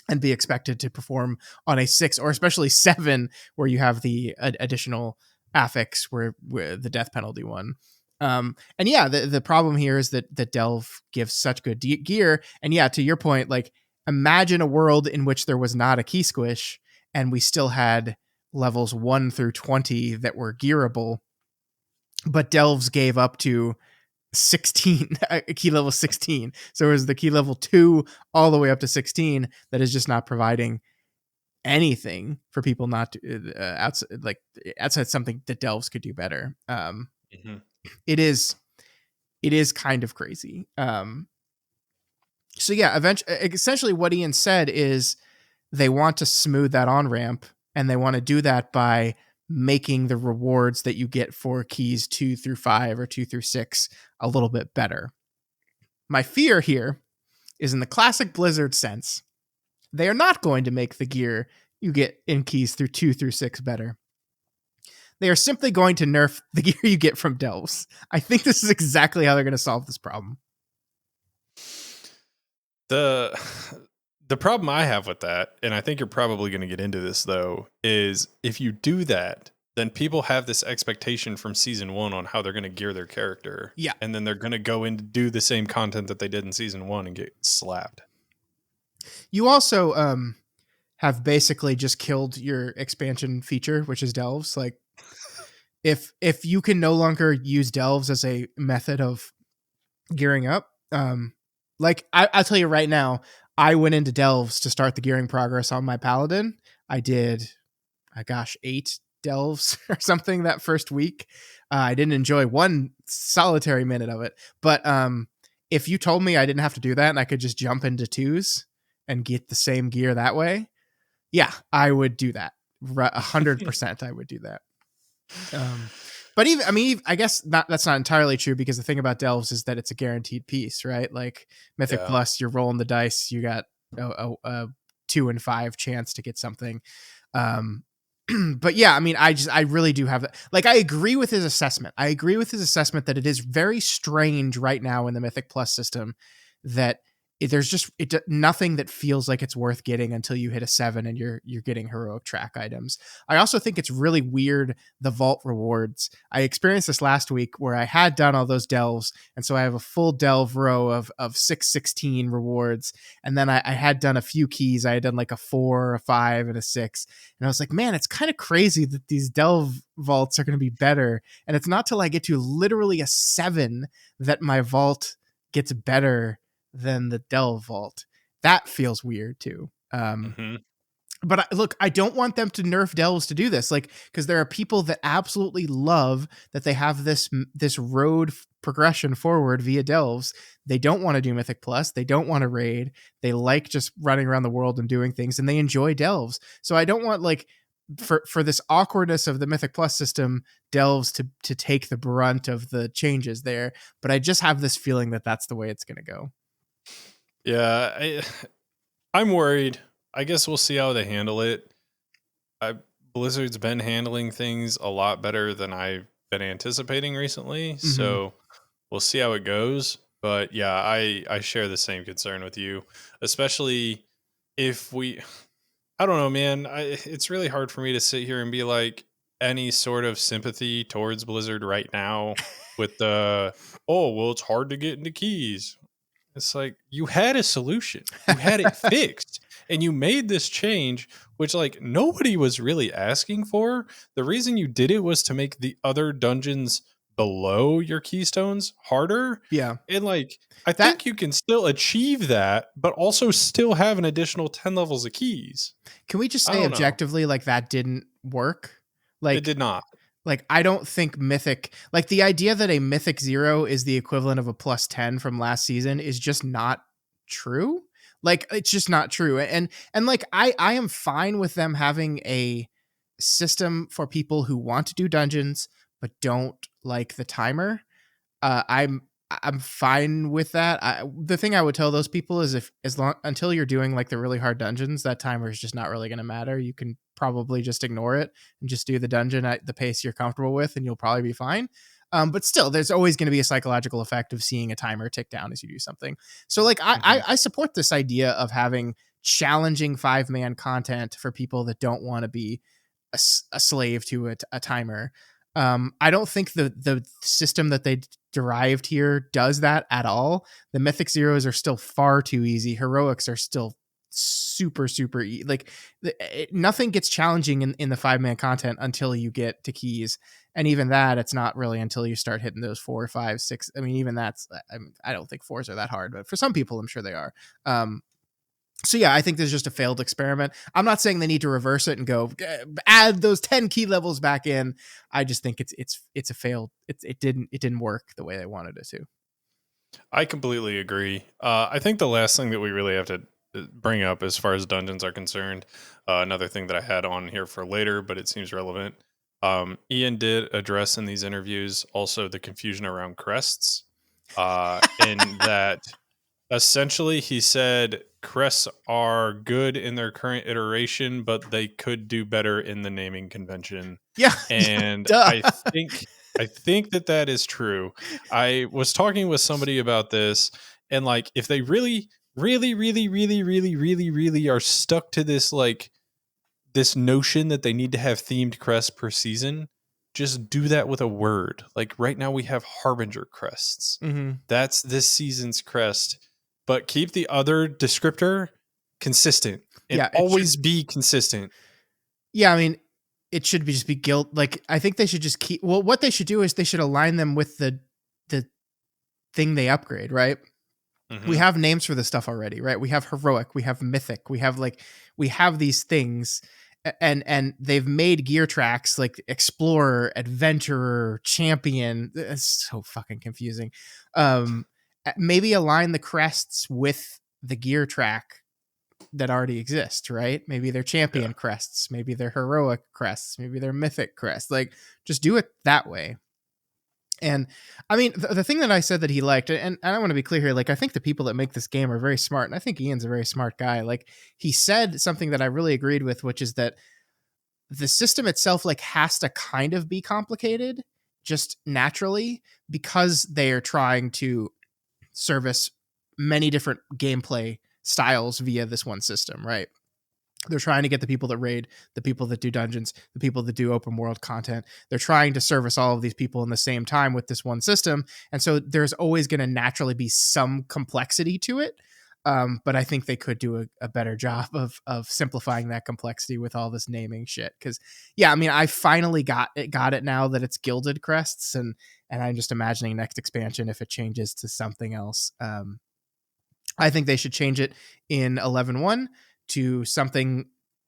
and be expected to perform on a 6 or especially 7 where you have the additional affix where the death penalty one. And yeah, the problem here is that Delve gives such good gear. And yeah, to your point, like imagine a world in which there was not a key squish and we still had levels 1 through 20 that were gearable, but Delves gave up to 16, a key level 16. So it was the key level 2 all the way up to 16 that is just not providing anything for people not to outside something that Delves could do better. Mm-hmm. It is kind of crazy. So yeah, essentially what Ian said is they want to smooth that on ramp, and they want to do that by making the rewards that you get for keys 2 through 5 or 2 through 6 a little bit better. My fear here is in the classic Blizzard sense, they are not going to make the gear you get in keys through 2 through 6 better. They are simply going to nerf the gear you get from Delves. I think this is exactly how they're going to solve this problem. The problem I have with that, and I think you're probably going to get into this though, is if you do that, then people have this expectation from season 1 on how they're going to gear their character. Yeah. And then they're going to go in to do the same content that they did in season 1 and get slapped. You also have basically just killed your expansion feature, which is Delves. Like if you can no longer use Delves as a method of gearing up, like I'll tell you right now, I went into Delves to start the gearing progress on my Paladin. I did, 8 Delves or something that first week. I didn't enjoy one solitary minute of it. But if you told me I didn't have to do that and I could just jump into 2s and get the same gear that way, yeah, I would do that. 100% I would do that. But I guess that's not entirely true, because the thing about Delves is that it's a guaranteed piece, right? Like Mythic Plus, you're rolling the dice, you got a 2 and 5 chance to get something. But yeah, I really do have that. Like, I agree with his assessment. That it is very strange right now in the Mythic Plus system that there's just nothing that feels like it's worth getting until you hit a 7 and you're getting heroic track items. I also think it's really weird, the vault rewards. I experienced this last week where I had done all those delves, and so I have a full delve row of 616 rewards, and then I had done a few keys. I had done like a 4, a 5, and a 6, and I was like, man, it's kind of crazy that these delve vaults are going to be better, and it's not till I get to literally a 7 that my vault gets better than the Delve vault. That feels weird too. But look, I don't want them to nerf Delves to do this, like, because there are people that absolutely love that they have this road progression forward via Delves. They don't want to do Mythic Plus. They don't want to raid. They like just running around the world and doing things, and they enjoy Delves. So I don't want, like, for this awkwardness of the Mythic Plus system, Delves to take the brunt of the changes there. But I just have this feeling that that's the way it's going to go. Yeah, I'm worried. I guess we'll see how they handle it. Blizzard's been handling things a lot better than I've been anticipating recently, so we'll see how it goes. But yeah, I share the same concern with you, especially if I don't know, man. It's really hard for me to sit here and be like any sort of sympathy towards Blizzard right now with it's hard to get into keys. It's like, you had a solution. You had it fixed. And you made this change, which, like, nobody was really asking for. The reason you did it was to make the other dungeons below your keystones harder. Yeah. And, like, I think you can still achieve that, but also still have an additional 10 levels of keys. Can we just say objectively, like, that didn't work? Like, it did not. Like, I don't think Mythic, like, the idea that a Mythic 0 is the equivalent of a plus 10 from last season is just not true. Like, it's just not true. And like, I am fine with them having a system for people who want to do dungeons but don't like the timer. I'm fine with that. The thing I would tell those people is until you're doing, like, the really hard dungeons, that timer is just not really going to matter. You can probably just ignore it and just do the dungeon at the pace you're comfortable with, and you'll probably be fine. But still, there's always going to be a psychological effect of seeing a timer tick down as you do something. So, like, I support this idea of having challenging 5-man content for people that don't want to be a slave to a timer. I don't think the system that they derived here does that at all. The Mythic Zeros are still far too easy. Heroics are still super like nothing gets challenging in the 5-man content until you get to keys, and even that, it's not really until you start hitting those 4, 5, 6. I mean, even that's, I don't think 4s are that hard, but for some people I'm sure they are. So yeah, I think this is just a failed experiment. I'm not saying they need to reverse it and go add those 10 key levels back in. I just think it's a failed. It didn't work the way they wanted it to. I completely agree. I think the last thing that we really have to bring up as far as dungeons are concerned, another thing that I had on here for later, but it seems relevant. Ian did address in these interviews also the confusion around crests, in that essentially he said crests are good in their current iteration, but they could do better in the naming convention. Yeah, And duh. I think that is true. I was talking with somebody about this, and like if they really are stuck to this, like this notion that they need to have themed crests per season, just do that with a word. Like right now we have Harbinger crests. Mm-hmm. That's this season's crest, but keep the other descriptor consistent and always be consistent. Yeah, I mean, it should just be guild. Like, I think they should just keep. Well, what they should do is they should align them with the thing they upgrade. Right. Mm-hmm. We have names for this stuff already. Right. We have heroic. We have mythic. We have these things, and they've made gear tracks like explorer, adventurer, champion. It's so fucking confusing. Maybe align the crests with the gear track that already exist, right? Maybe they're champion crests, maybe they're heroic crests, maybe they're mythic crests. Like, just do it that way. And I mean, the thing that I said that he liked, and I want to be clear here, like, I think the people that make this game are very smart, and I think Ian's a very smart guy. Like, he said something that I really agreed with, which is that the system itself, like, has to kind of be complicated just naturally, because they are trying to service many different gameplay styles via this one system, right? They're trying to get the people that raid, the people that do dungeons, the people that do open world content. They're trying to service all of these people in the same time with this one system. And so there's always going to naturally be some complexity to it. But I think they could do a better job of simplifying that complexity with all this naming shit. Because, yeah, I mean, I finally got it now that it's gilded crests, and I'm just imagining next expansion if it changes to something else. I think they should change it in 11.1 to something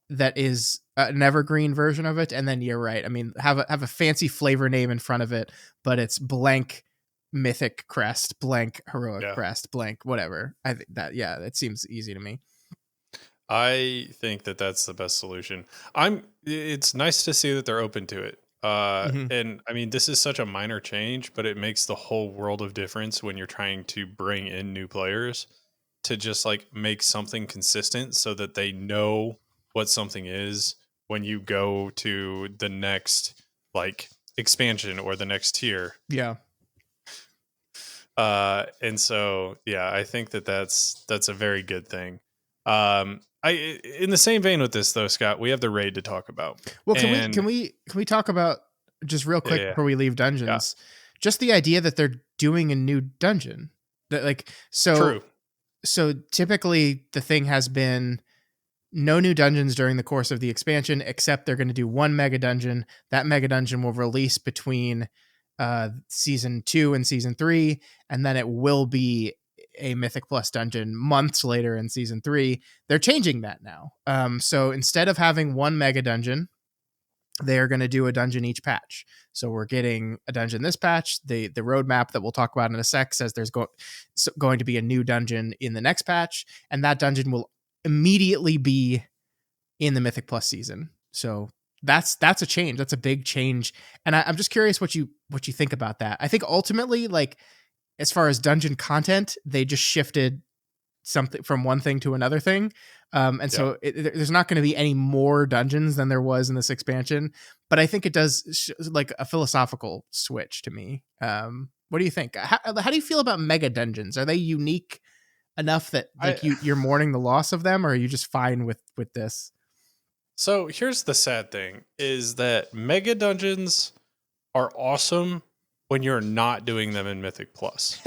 that is an evergreen version of it. And then you're right. I mean, have a fancy flavor name in front of it, but it's blank mythic crest, blank heroic crest, blank whatever. I think that, it seems easy to me. I think that that's the best solution. It's nice to see that they're open to it. And I mean, this is such a minor change, but it makes the whole world of difference when you're trying to bring in new players, to just like make something consistent so that they know what something is when you go to the next like expansion or the next tier. Yeah. And so, yeah, I think that's a very good thing. In the same vein with this though, Scott, we have the raid to talk about. Well, can we talk about just real quick before we leave dungeons, just the idea that they're doing a new dungeon, that like, so true. So typically the thing has been no new dungeons during the course of the expansion, except they're going to do one mega dungeon. That mega dungeon will release between season 2 and season 3, and then it will be a Mythic Plus dungeon months later in season 3. They're changing that now. So instead of having one mega dungeon, they're going to do a dungeon each patch. So we're getting a dungeon this patch. The roadmap that we'll talk about in a sec says there's going to be a new dungeon in the next patch, and that dungeon will immediately be in the Mythic Plus season. So that's a change. That's a big change. And I'm just curious what you think about that. I think ultimately, like, as far as dungeon content, they just shifted something from one thing to another thing. So there's not going to be any more dungeons than there was in this expansion, but I think it does like a philosophical switch to me. What do you think? How do you feel about mega dungeons? Are they unique enough that I like you're mourning the loss of them, or are you just fine with this? So here's the sad thing is that mega dungeons are awesome when you're not doing them in Mythic Plus.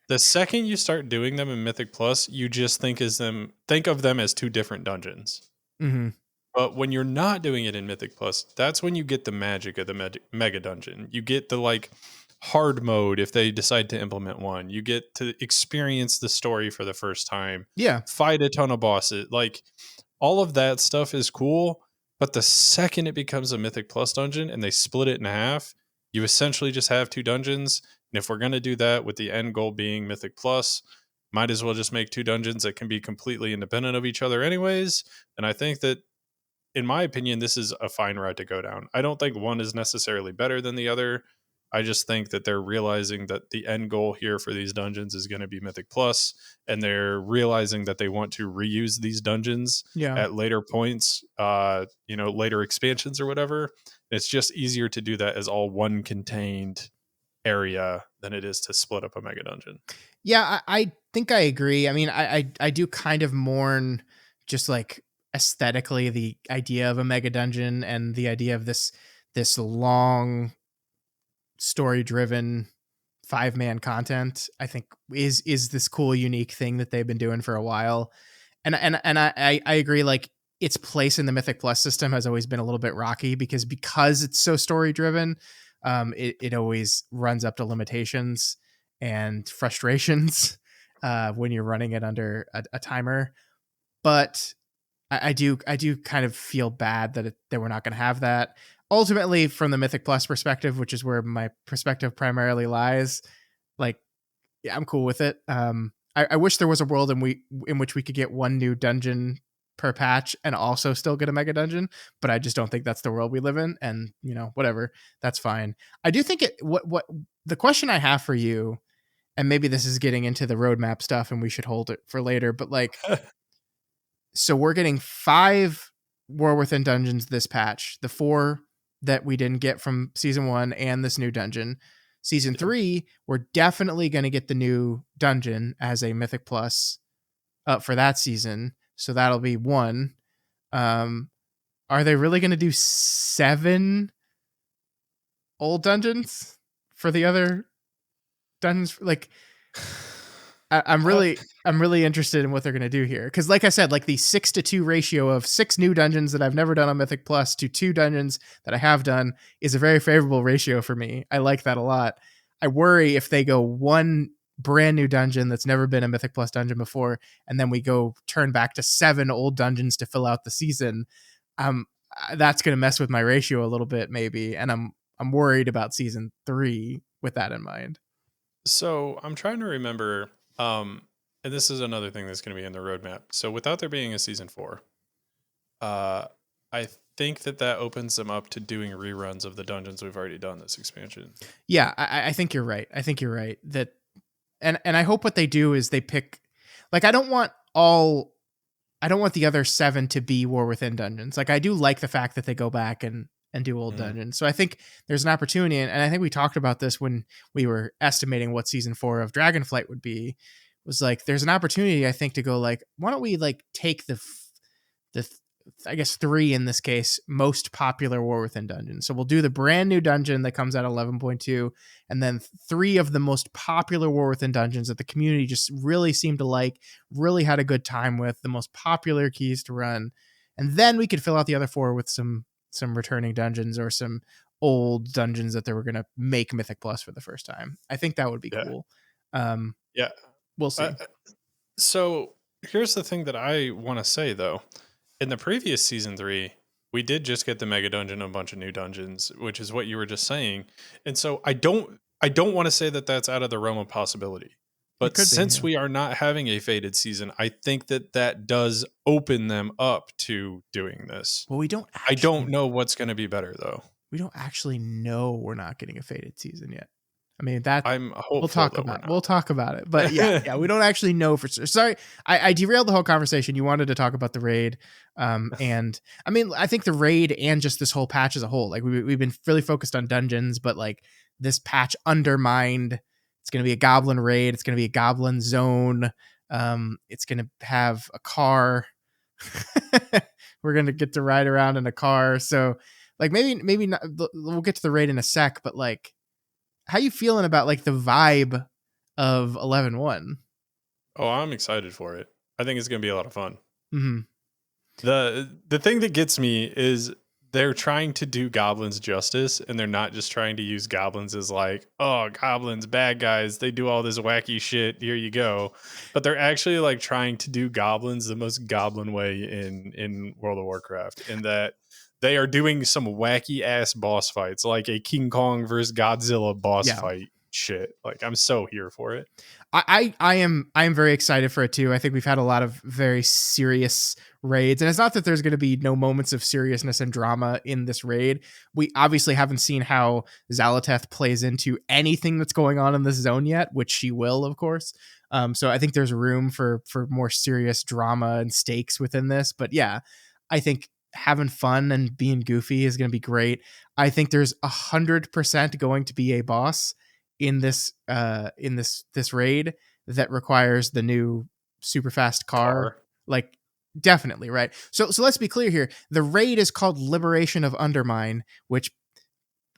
The second you start doing them in Mythic Plus, you just think of them as two different dungeons. Mm-hmm. But when you're not doing it in Mythic Plus, that's when you get the magic of the mega dungeon. You get the like hard mode if they decide to implement one. You get to experience the story for the first time, Yeah. fight a ton of bosses. Like all of that stuff is cool, but the second it becomes a Mythic Plus dungeon and they split it in half, you essentially just have two dungeons. And if we're going to do that with the end goal being Mythic Plus, might as well just make two dungeons that can be completely independent of each other anyways. And I think that, in my opinion, this is a fine route to go down. I don't think one is necessarily better than the other. I just think that they're realizing that the end goal here for these dungeons is going to be Mythic Plus, and they're realizing that they want to reuse these dungeons Yeah. at later points, later expansions or whatever. It's just easier to do that as all one contained area than it is to split up a mega dungeon. Yeah, I think I agree. I mean, I do kind of mourn just like aesthetically the idea of a mega dungeon and the idea of this long story driven 5-man content. I think is this cool unique thing that they've been doing for a while. And I agree, like its place in the Mythic Plus system has always been a little bit rocky because it's so story driven. It always runs up to limitations and frustrations when you're running it under a timer. But I do kind of feel bad that we're not going to have that. Ultimately, from the Mythic Plus perspective, which is where my perspective primarily lies, like, yeah, I'm cool with it. I wish there was a world in which we could get one new dungeon per patch and also still get a mega dungeon, but I just don't think that's the world we live in. And whatever, that's fine. I do think what the question I have for you, and maybe this is getting into the roadmap stuff, and we should hold it for later, but like, so we're getting 5 War Within dungeons this patch, the 4 that we didn't get from season 1 and this new dungeon. Season 3, we're definitely going to get the new dungeon as a Mythic Plus for that season. So that'll be 1. Are they really going to do 7 old dungeons for the other dungeons? Like, I'm really interested in what they're going to do here. Because like I said, like the 6-to-2 ratio of 6 new dungeons that I've never done on Mythic Plus to 2 dungeons that I have done is a very favorable ratio for me. I like that a lot. I worry if they go 1 brand new dungeon that's never been a Mythic Plus dungeon before, and then we go turn back to 7 old dungeons to fill out the season. That's going to mess with my ratio a little bit maybe. And I'm worried about season 3 with that in mind. So I'm trying to remember, and this is another thing that's going to be in the roadmap. So without there being a season 4, I think that opens them up to doing reruns of the dungeons we've already done this expansion. Yeah, I think you're right. That, and I hope what they do is they pick, like, I don't want the other 7 to be War Within dungeons. Like, I do like the fact that they go back and do old dungeons. So I think there's an opportunity, and I think we talked about this when we were estimating what season 4 of Dragonflight would be. It was like, there's an opportunity, I think, to go like, why don't we like take the I guess 3 in this case, most popular War Within dungeons. So we'll do the brand new dungeon that comes out 11.2, and then 3 of the most popular War Within dungeons that the community just really seemed to like, really had a good time with, the most popular keys to run. And then we could fill out the other 4 with some returning dungeons or some old dungeons that they were going to make Mythic Plus for the first time. I think that would be cool. Yeah. We'll see. So here's the thing that I want to say, though. In the previous season 3, we did just get the mega dungeon and a bunch of new dungeons, which is what you were just saying. And so I don't want to say that that's out of the realm of possibility. But since we are not having a fated season, I think that does open them up to doing this. Well, I don't know what's going to be better, though. We don't actually know we're not getting a fated season yet. I mean, that I'm hopeful. We'll talk about it. But yeah, we don't actually know for sure. Sorry, I derailed the whole conversation. You wanted to talk about the raid. And I mean, I think the raid and just this whole patch as a whole, like we've been really focused on dungeons, but like this patch undermined, it's going to be a goblin raid. It's going to be a goblin zone. It's going to have a car. We're going to get to ride around in a car. So like maybe not, we'll get to the raid in a sec, but like, how you feeling about like the vibe of 11.1? Oh, I'm excited for it. I think it's going to be a lot of fun. Mm-hmm. The thing that gets me is they're trying to do goblins justice, and they're not just trying to use goblins as like, oh, goblins, bad guys, they do all this wacky shit, here you go. But they're actually like trying to do goblins the most goblin way in World of Warcraft, in that they are doing some wacky ass boss fights, like a King Kong versus Godzilla boss Yeah. fight shit. Like, I'm so here for it. I am very excited for it too. I think we've had a lot of very serious raids, and it's not that there's going to be no moments of seriousness and drama in this raid. We obviously haven't seen how Xal'atath plays into anything that's going on in this zone yet, which she will, of course. So I think there's room for more serious drama and stakes within this. But yeah, I think having fun and being goofy is going to be great. I think there's 100% going to be a boss in this raid that requires the new super fast car. Like, definitely, right? So let's be clear here. The raid is called Liberation of Undermine, which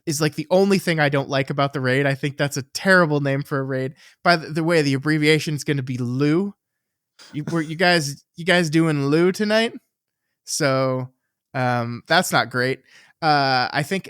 is like the only thing I don't like about the raid. I think that's a terrible name for a raid. By the way, the abbreviation is going to be Lou. You guys doing Lou tonight? So that's not great. I think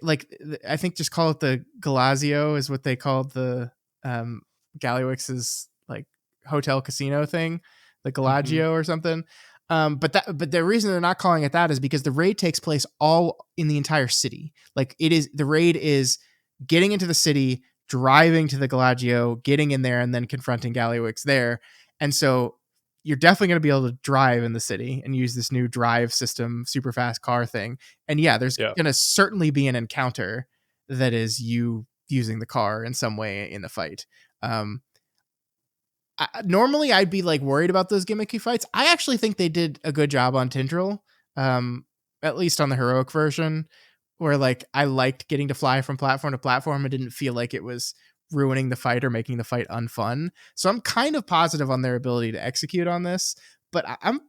just call it the Galazio is what they called the Galliwix's like hotel casino thing, the Galagio or something. But the reason they're not calling it that is because the raid takes place all in the entire city. Like, the raid is getting into the city, driving to the Galagio, getting in there, and then confronting Galliwix there. And so you're definitely going to be able to drive in the city and use this new drive system, super fast car thing. And yeah, there's going to certainly be an encounter that is you using the car in some way in the fight. Normally I'd be like worried about those gimmicky fights. I actually think they did a good job on Tindral, at least on the heroic version, where like I liked getting to fly from platform to platform. It didn't feel like it was ruining the fight or making the fight unfun. So I'm kind of positive on their ability to execute on this, but I'm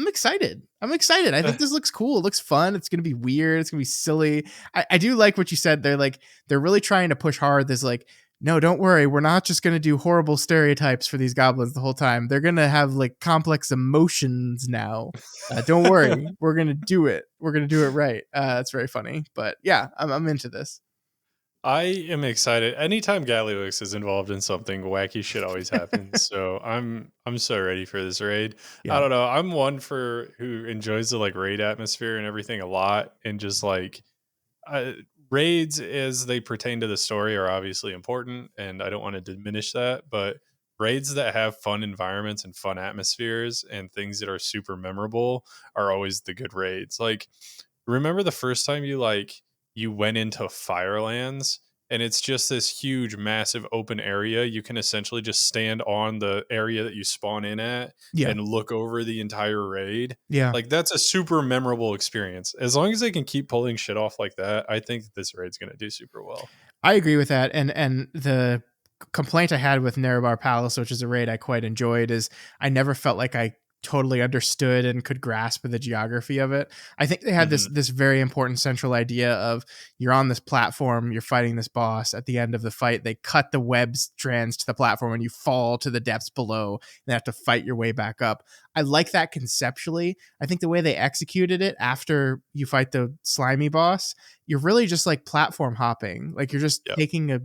excited. I'm excited. I think this looks cool. It looks fun. It's going to be weird. It's going to be silly. I do like what you said. They're really trying to push hard. There's like, no, don't worry. We're not just going to do horrible stereotypes for these goblins the whole time. They're going to have like complex emotions now. Don't worry. We're going to do it. We're going to do it right. It's very funny, but yeah, I'm into this. I am excited. Anytime Galliwix is involved in something, wacky shit always happens. So I'm so ready for this raid. Yeah. I don't know. I'm one who enjoys the like raid atmosphere and everything a lot, and just like raids as they pertain to the story are obviously important, and I don't want to diminish that, but raids that have fun environments and fun atmospheres and things that are super memorable are always the good raids. Like, remember the first time you went into Firelands, and it's just this huge, massive open area. You can essentially just stand on the area that you spawn in at and look over the entire raid. Yeah. Like, that's a super memorable experience. As long as they can keep pulling shit off like that, I think this raid's going to do super well. I agree with that. And the complaint I had with Nerebar Palace, which is a raid I quite enjoyed, is I never felt like I totally understood and could grasp the geography of it. I think they had this very important central idea of you're on this platform, you're fighting this boss. At the end of the fight, they cut the web strands to the platform and you fall to the depths below and have to fight your way back up. I like that conceptually. I think the way they executed it after you fight the slimy boss, you're really just like platform hopping. Like, you're just taking a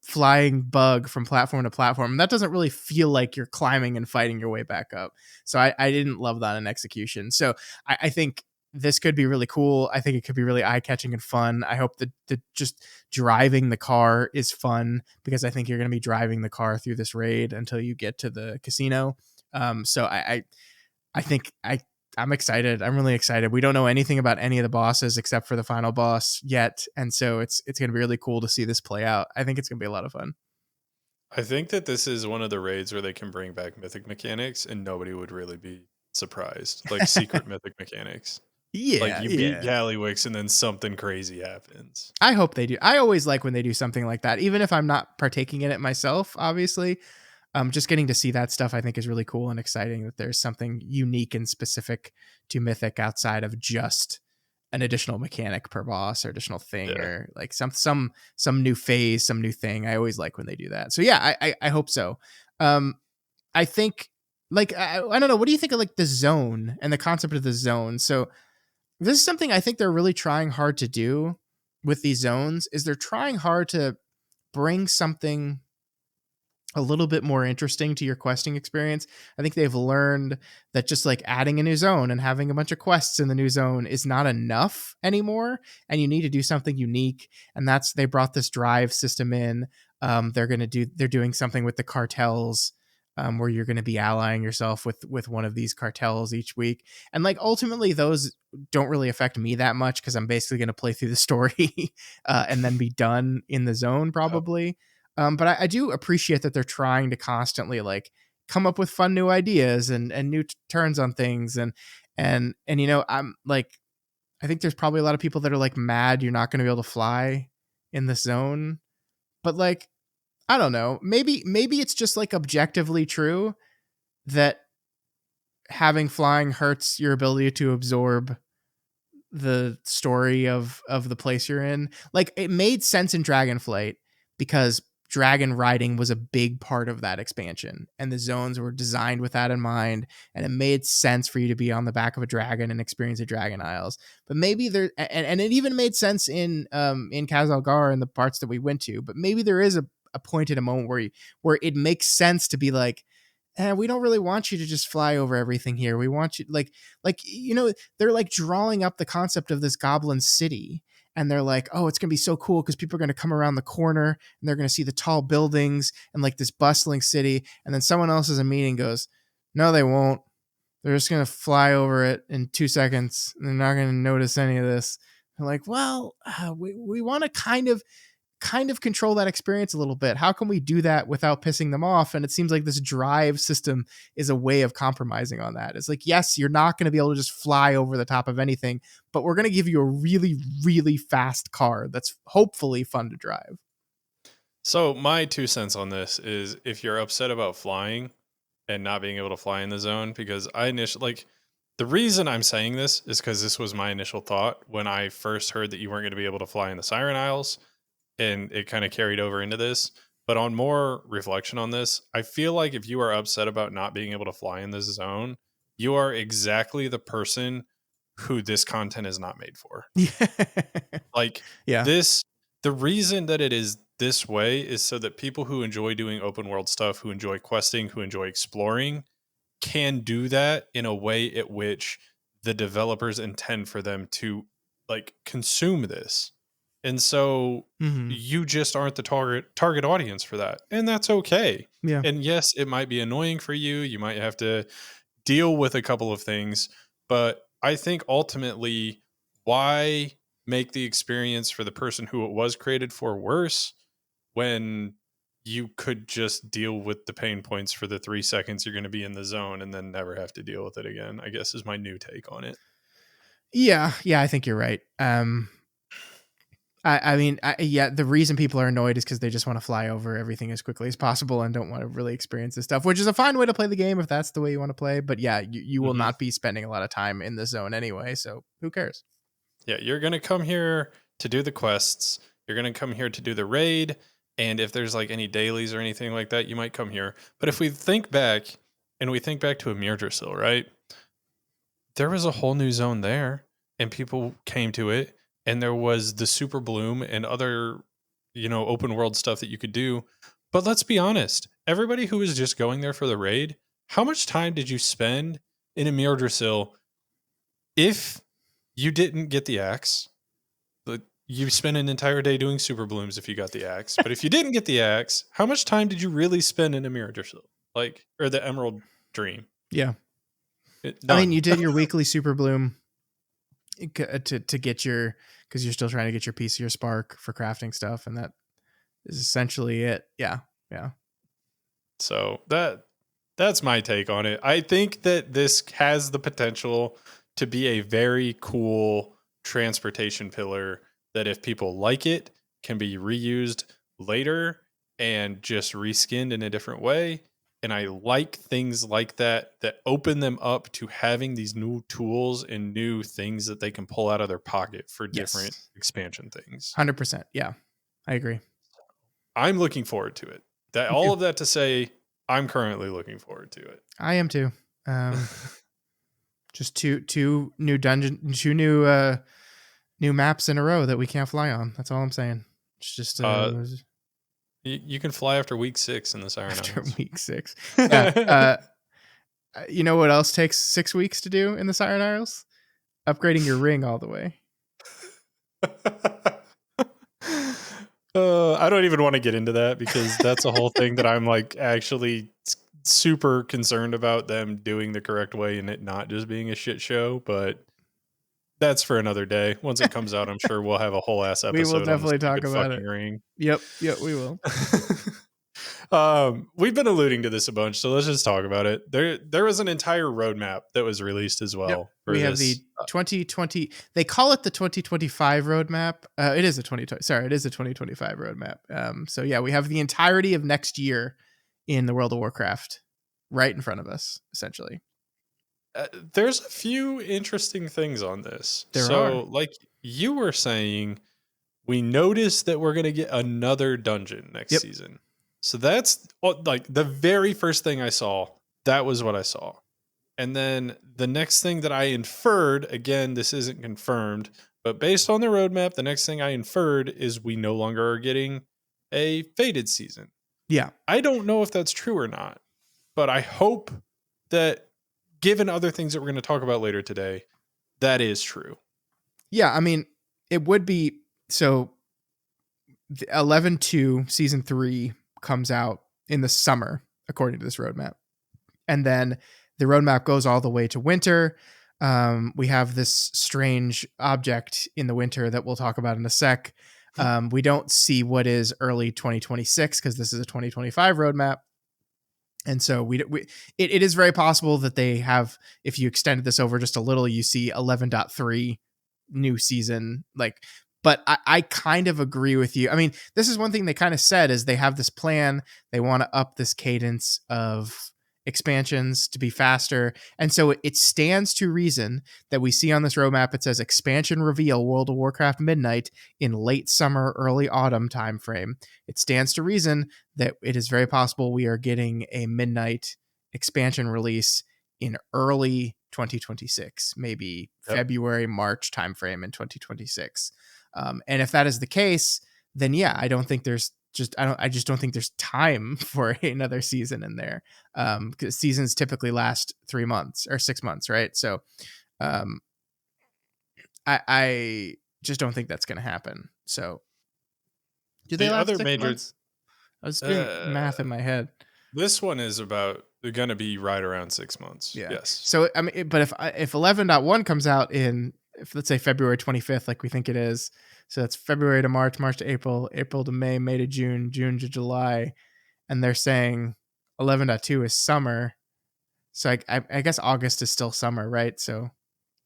flying bug from platform to platform. And that doesn't really feel like you're climbing and fighting your way back up. So I didn't love that in execution. So I think this could be really cool. I think it could be really eye-catching and fun. I hope that just driving the car is fun, because I think you're going to be driving the car through this raid until you get to the casino. So I think I'm excited. I'm really excited. We don't know anything about any of the bosses except for the final boss yet. And so it's going to be really cool to see this play out. I think it's going to be a lot of fun. I think that this is one of the raids where they can bring back mythic mechanics and nobody would really be surprised. Like secret mythic mechanics. Yeah. Like you beat Galliwix and then something crazy happens. I hope they do. I always like when they do something like that, even if I'm not partaking in it myself, obviously. Just getting to see that stuff I think is really cool and exciting, that there's something unique and specific to Mythic outside of just an additional mechanic per boss or additional thing, Yeah. or like some new phase, some new thing. I always like when they do that. So yeah, I hope so. I think, like, I don't know, what do you think of like the zone and the concept of the zone? So this is something I think they're really trying hard to do with these zones, is they're trying hard to bring something a little bit more interesting to your questing experience. I think they've learned that just like adding a new zone and having a bunch of quests in the new zone is not enough anymore, and you need to do something unique. And that's, they brought this drive system in. They're doing something with the cartels, where you're going to be allying yourself with one of these cartels each week. And like ultimately those don't really affect me that much, because I'm basically going to play through the story and then be done in the zone Yep. probably. But I do appreciate that they're trying to constantly like come up with fun new ideas and new turns on things. And you know, I'm like, I think there's probably a lot of people that are like mad you're not going to be able to fly in this zone. But like, I don't know, maybe it's just like objectively true that having flying hurts your ability to absorb the story of the place you're in. Like, it made sense in Dragonflight because dragon riding was a big part of that expansion, and the zones were designed with that in mind, and it made sense for you to be on the back of a dragon and experience the Dragon Isles. But maybe there, and it even made sense in Kazalgar and the parts that we went to. But maybe there is a point in a moment where it makes sense to be like, we don't really want you to just fly over everything here. We want you like, you know, they're like drawing up the concept of this goblin city, and they're like, oh, it's going to be so cool because people are going to come around the corner and they're going to see the tall buildings and like this bustling city. And then someone else in a meeting goes, no, they won't. They're just going to fly over it in 2 seconds. And they're not going to notice any of this. They're like, well, we want to kind of control that experience a little bit. How can we do that without pissing them off? And it seems like this drive system is a way of compromising on that. It's like, yes, you're not going to be able to just fly over the top of anything, but we're going to give you a really, really fast car that's hopefully fun to drive. So my 2 cents on this is, if you're upset about flying and not being able to fly in the zone, because I initially, like, the reason I'm saying this is because this was my initial thought when I first heard that you weren't going to be able to fly in the Siren Isles, and it kind of carried over into this. But on more reflection on this, I feel like if you are upset about not being able to fly in this zone, you are exactly the person who this content is not made for. Like, Yeah. this, the reason that it is this way is so that people who enjoy doing open world stuff, who enjoy questing, who enjoy exploring, can do that in a way at which the developers intend for them to like consume this. And so Mm-hmm. you just aren't the target audience for that. And that's okay. Yeah. And yes, it might be annoying for you. You might have to deal with a couple of things, but I think ultimately, why make the experience for the person who it was created for worse when you could just deal with the pain points for the 3 seconds you're going to be in the zone and then never have to deal with it again, I guess, is my new take on it. Yeah. Yeah. I think you're right. I mean, yeah, the reason people are annoyed is because they just want to fly over everything as quickly as possible and don't want to really experience this stuff, which is a fine way to play the game if that's the way you want to play. But yeah, you will Hmm. not be spending a lot of time in the zone anyway, so who cares? Yeah, you're going to come here to do the quests. You're going to come here to do the raid. And if there's like any dailies or anything like that, you might come here. But if we think back and we think back to Amirdrasil, right? There was a whole new zone there and people came to it. And there was the Super Bloom and other, open world stuff that you could do. But let's be honest, everybody who was just going there for the raid, how much time did you spend in Amirdrasil if you didn't get the axe? But you spent an entire day doing super blooms if you got the axe. But if you didn't get the axe, how much time did you really spend in a mirror like, or the Emerald Dream? Yeah, I mean, None. you did your weekly super bloom to get your, because you're still trying to get your piece of your spark for crafting stuff, and that is essentially it. Yeah, yeah. So that's my take on it. I think that this has the potential to be a very cool transportation pillar that, if people like it, can be reused later and just reskinned in a different way. And I like things like that open them up to having these new tools and new things that they can pull out of their pocket for different Yes. expansion things. 100%. Yeah, I agree. I'm looking forward to it. That Me all too. of that to say, I'm currently looking forward to it. I am too. Just two new new maps in a row that we can't fly on. That's all I'm saying. It's just You can fly after week 6 in the Siren after Isles. week 6. Yeah. You know what else takes 6 weeks to do in the Siren Isles? Upgrading your ring all the way. I don't even want to get into that because that's a whole thing that I'm like actually super concerned about them doing the correct way and it not just being a shit show. But that's for another day. Once it comes out, I'm sure we'll have a whole ass We will episode on the definitely talk stupid about fucking it. ring. Yep, we will. We've been alluding to this a bunch, so let's just talk about it. There was an entire roadmap that was released as well. Yep. For We have this. the 2020. They call it the 2025 roadmap. It is a 2020. Sorry, it is a 2025 roadmap. So yeah, we have the entirety of next year in the World of Warcraft right in front of us, essentially. There's a few interesting things on this. There so, are. like you were saying, we noticed that we're going to get another dungeon next Yep. season. So that's like the very first thing I saw. That was what I saw. And then the next thing that I inferred, again, this isn't confirmed, but based on the roadmap, the next thing I inferred is we no longer are getting a Fated season. Yeah. I don't know if that's true or not, but I hope that given other things that we're going to talk about later today, that is true. Yeah, I mean, it would be so 11/2 season 3 comes out in the summer according to this roadmap. And then the roadmap goes all the way to winter. We have this strange object in the winter that we'll talk about in a sec. We don't see what is early 2026 because this is a 2025 roadmap. And so it is very possible that they have, if you extended this over just a little, you see 11.3 new season. But I kind of agree with you. I mean, this is one thing they kind of said is they have this plan. They want to up this cadence of expansions to be faster. And so it stands to reason that we see on this roadmap, it says expansion reveal World of Warcraft Midnight in late summer, early autumn timeframe. It stands to reason that it is very possible we are getting a Midnight expansion release in early 2026, maybe February, March timeframe in 2026. And if that is the case, then yeah, I don't think there's I just don't think there's time for another season in there. Because seasons typically last 3 months or 6 months, right? So I just don't think that's going to happen. So do they last 6 months? I was doing math in my head. This one is about going to be right around 6 months. Yeah. Yes. So I mean, but if 11.1 comes out if let's say February 25th, like we think it is, so that's February to March, March to April, April to May, May to June, June to July, and they're saying 11.2 is summer. So I guess August is still summer, right? So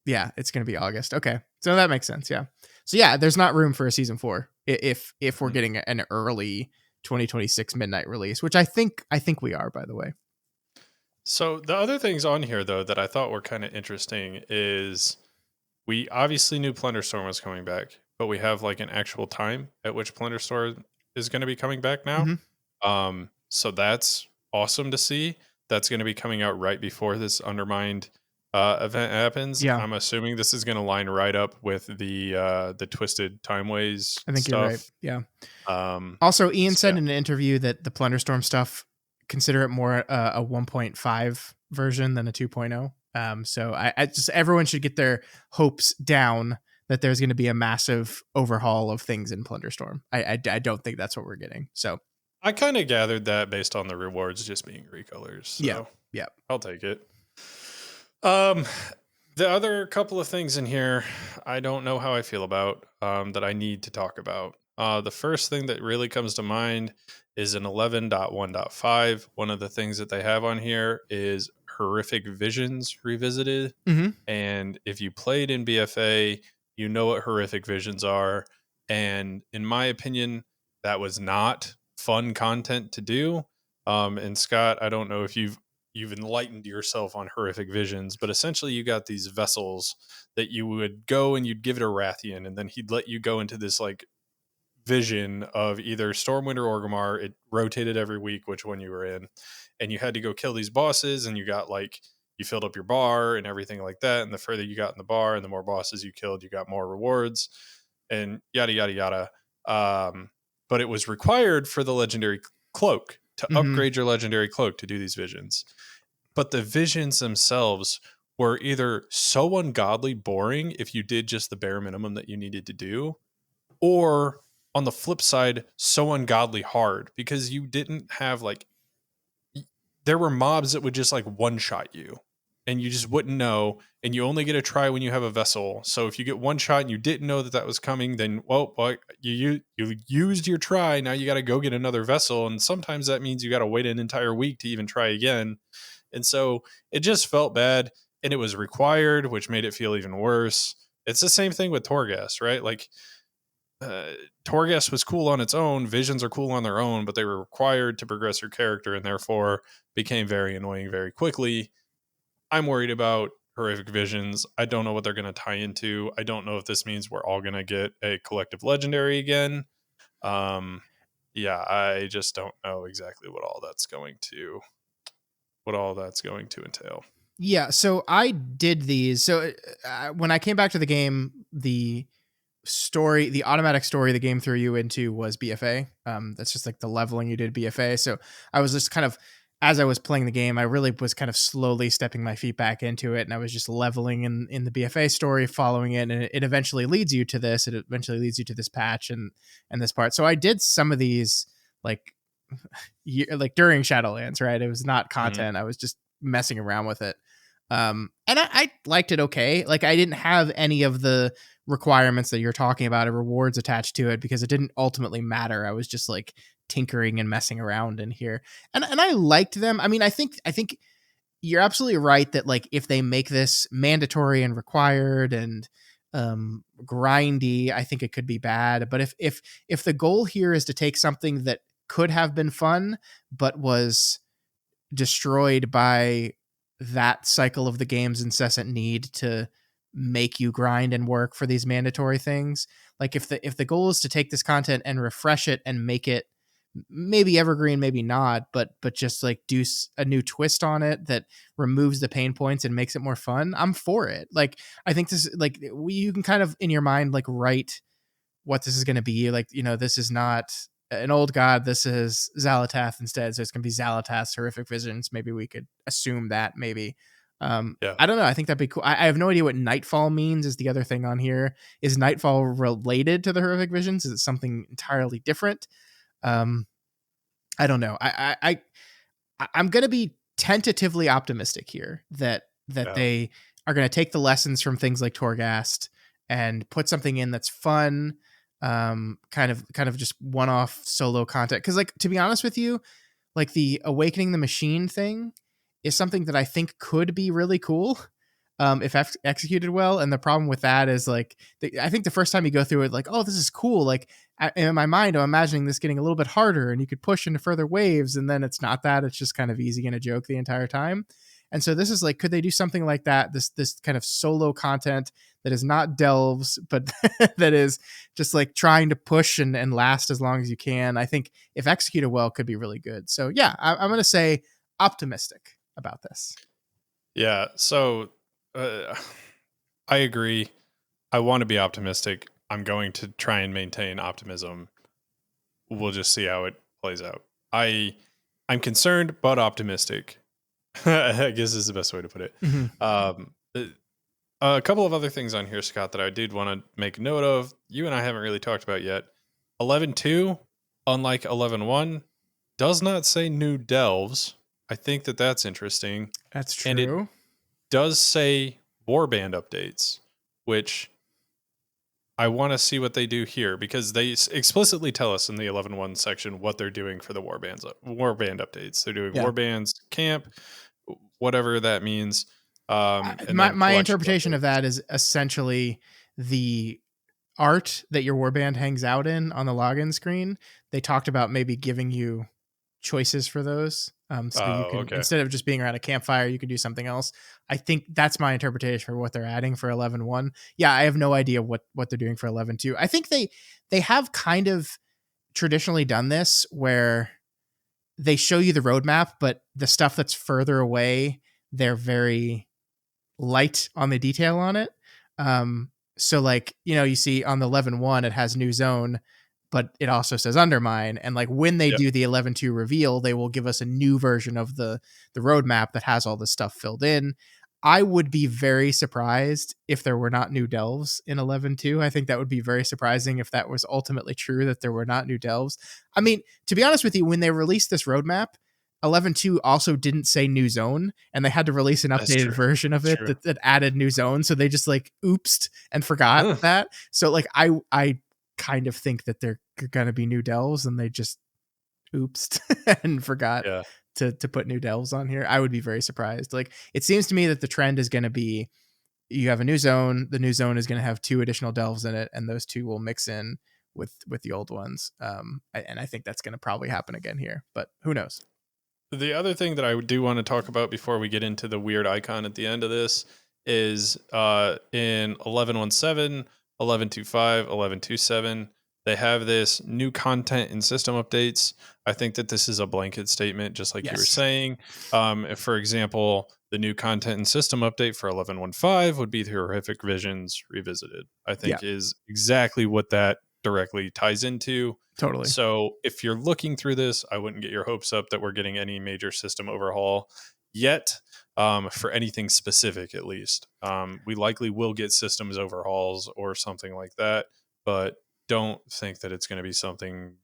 yeah, it's going to be August. Okay, so that makes sense. Yeah. So yeah, there's not room for a season 4 if we're getting an early 2026 midnight release, which I think we are, by the way. So the other things on here though that I thought were kind of interesting is we obviously knew Plunderstorm was coming back, but we have like an actual time at which Plunderstorm is going to be coming back now. Mm-hmm. So that's awesome to see. That's going to be coming out right before this Undermined event happens. Yeah. I'm assuming this is going to line right up with the Twisted Timeways. I think stuff. you're right. Yeah. Also, Ian said in an interview that the Plunderstorm stuff, consider it more a 1.5 version than a 2.0. So I just everyone should get their hopes down that there's going to be a massive overhaul of things in Plunderstorm. I don't think that's what we're getting. So I kind of gathered that based on the rewards just being recolors. So yeah, I'll take it. The other couple of things in here, I don't know how I feel about that I need to talk about. The first thing that really comes to mind is in 11.1.5. One of the things that they have on here is Horrific Visions Revisited. Mm-hmm. And if you played in BFA, you know what Horrific Visions are. And in my opinion, that was not fun content to do. And Scott, I don't know if you've enlightened yourself on horrific visions, but essentially you got these vessels that you would go and you'd give it a Rathian, and then he'd let you go into this like vision of either Stormwind or Orgrimmar. It rotated every week which one you were in, and you had to go kill these bosses, and you got like you filled up your bar and everything like that. And the further you got in the bar and the more bosses you killed, you got more rewards and yada yada yada. But it was required for the legendary cloak to Mm-hmm. upgrade your legendary cloak to do these visions. But the visions themselves were either so ungodly boring if you did just the bare minimum that you needed to do, or on the flip side, so ungodly hard because you didn't have like, there were mobs that would just like one shot you and you just wouldn't know. And you only get a try when you have a vessel. So if you get one shot and you didn't know that that was coming, then, well you used your try. Now you got to go get another vessel. And sometimes that means you got to wait an entire week to even try again. And so it just felt bad, and it was required, which made it feel even worse. It's the same thing with Torghast, right? Like, Torghast was cool on its own. Visions are cool on their own, but they were required to progress your character and therefore became very annoying very quickly. I'm worried about horrific visions. I don't know what they're going to tie into. I don't know if this means we're all going to get a collective legendary again. Um, yeah, I just don't know exactly what all that's going to entail. Yeah, so I did these. So when I came back to the game, the automatic story the game threw you into was BFA. That's just like the leveling you did BFA. So I was just kind of, as I was playing the game, I really was kind of slowly stepping my feet back into it, and I was just leveling in the BFA story, following it, and it eventually leads you to this. It eventually leads you to this patch and this part. So I did some of these like like during Shadowlands, right? It was not Mm-hmm. content. I was just messing around with it. And I liked it okay. Like I didn't have any of the requirements that you're talking about or rewards attached to it because it didn't ultimately matter. I was just like tinkering and messing around in here. And I liked them. I mean, I think you're absolutely right that like if they make this mandatory and required and grindy, I think it could be bad. But if the goal here is to take something that could have been fun but was destroyed by that cycle of the game's incessant need to make you grind and work for these mandatory things, like if the goal is to take this content and refresh it and make it maybe evergreen, maybe not, but just like do a new twist on it that removes the pain points and makes it more fun, I'm for it. Like I think this, like you can kind of in your mind like write what this is going to be. Like, you know, this is not an old god, this is Xalatath instead, so it's going to be Xalatath's horrific visions. Maybe we could assume that, maybe. Yeah. I don't know, I think that'd be cool. I have no idea what Nightfall means is the other thing on here. Is Nightfall related to the horrific visions? Is it something entirely different? I don't know. I'm going to be tentatively optimistic here that Yeah. they are going to take the lessons from things like Torghast and put something in that's fun, kind of just one-off solo content. Because, like, to be honest with you, like the Awakening the Machine thing is something that I think could be really cool. If executed well. And the problem with that is like, I think the first time you go through it, like, oh, this is cool. Like in my mind, I'm imagining this getting a little bit harder and you could push into further waves. And then it's not that, it's just kind of easy and a joke the entire time. And so this is like, could they do something like that? This kind of solo content that is not delves, but that is just like trying to push and last as long as you can. I think if executed well, could be really good. So yeah, I'm going to say optimistic about this. Yeah. So I agree. I want to be optimistic. I'm going to try and maintain optimism. We'll just see how it plays out. I'm concerned but optimistic. I guess is the best way to put it. Mm-hmm. A couple of other things on here, Scott, that I did want to make note of. You and I haven't really talked about yet. 11.2, unlike 11.1, does not say new delves. I think that's interesting. That's true. And it does say warband updates, which I want to see what they do here because they explicitly tell us in the 11.1 section what they're doing for the warband updates. They're doing warbands camp, whatever that means. And then my interpretation updates. of that is essentially the art that your warband hangs out in on the login screen. They talked about maybe giving you choices for those. So you Oh, can, okay. instead of just being around a campfire, you can do something else. I think that's my interpretation for what they're adding for 11.1. Yeah, I have no idea what they're doing for 11.2. I think they have kind of traditionally done this where they show you the roadmap, but the stuff that's further away, they're very light on the detail on it. So like, you see on the 11.1, it has new zone, but it also says undermine. And like when they Yep. do the 11.2 reveal, they will give us a new version of the roadmap that has all the stuff filled in. I would be very surprised if there were not new delves in 11.2. I think that would be very surprising if that was ultimately true, that there were not new delves. I mean, to be honest with you, when they released this roadmap, 11.2 also didn't say new zone, and they had to release an That's updated true. version of That's it true. that added new zone. So they just like oopsed and forgot Ugh. that. So like I kind of think that they're gonna be new delves, and they just oopsed and forgot Yeah. to put new delves on here. I would be very surprised. Like it seems to me that the trend is gonna be, you have a new zone. The new zone is going to have 2 additional delves in it, and those 2 will mix in with the old ones. And I think that's going to probably happen again here, but who knows? The other thing that I do want to talk about before we get into the weird icon at the end of this is in 11.17, 11.25, 11.27, they have this new content and system updates. I think that this is a blanket statement, just like you were Yes. saying. If, for example, the new content and system update for 11.15 would be the Horrific Visions Revisited. I Yeah, think is exactly what that directly ties into. totally. So if you're looking through this, I wouldn't get your hopes up that we're getting any major system overhaul yet, for anything specific at least. We likely will get systems overhauls or something like that, but don't think that it's going to be something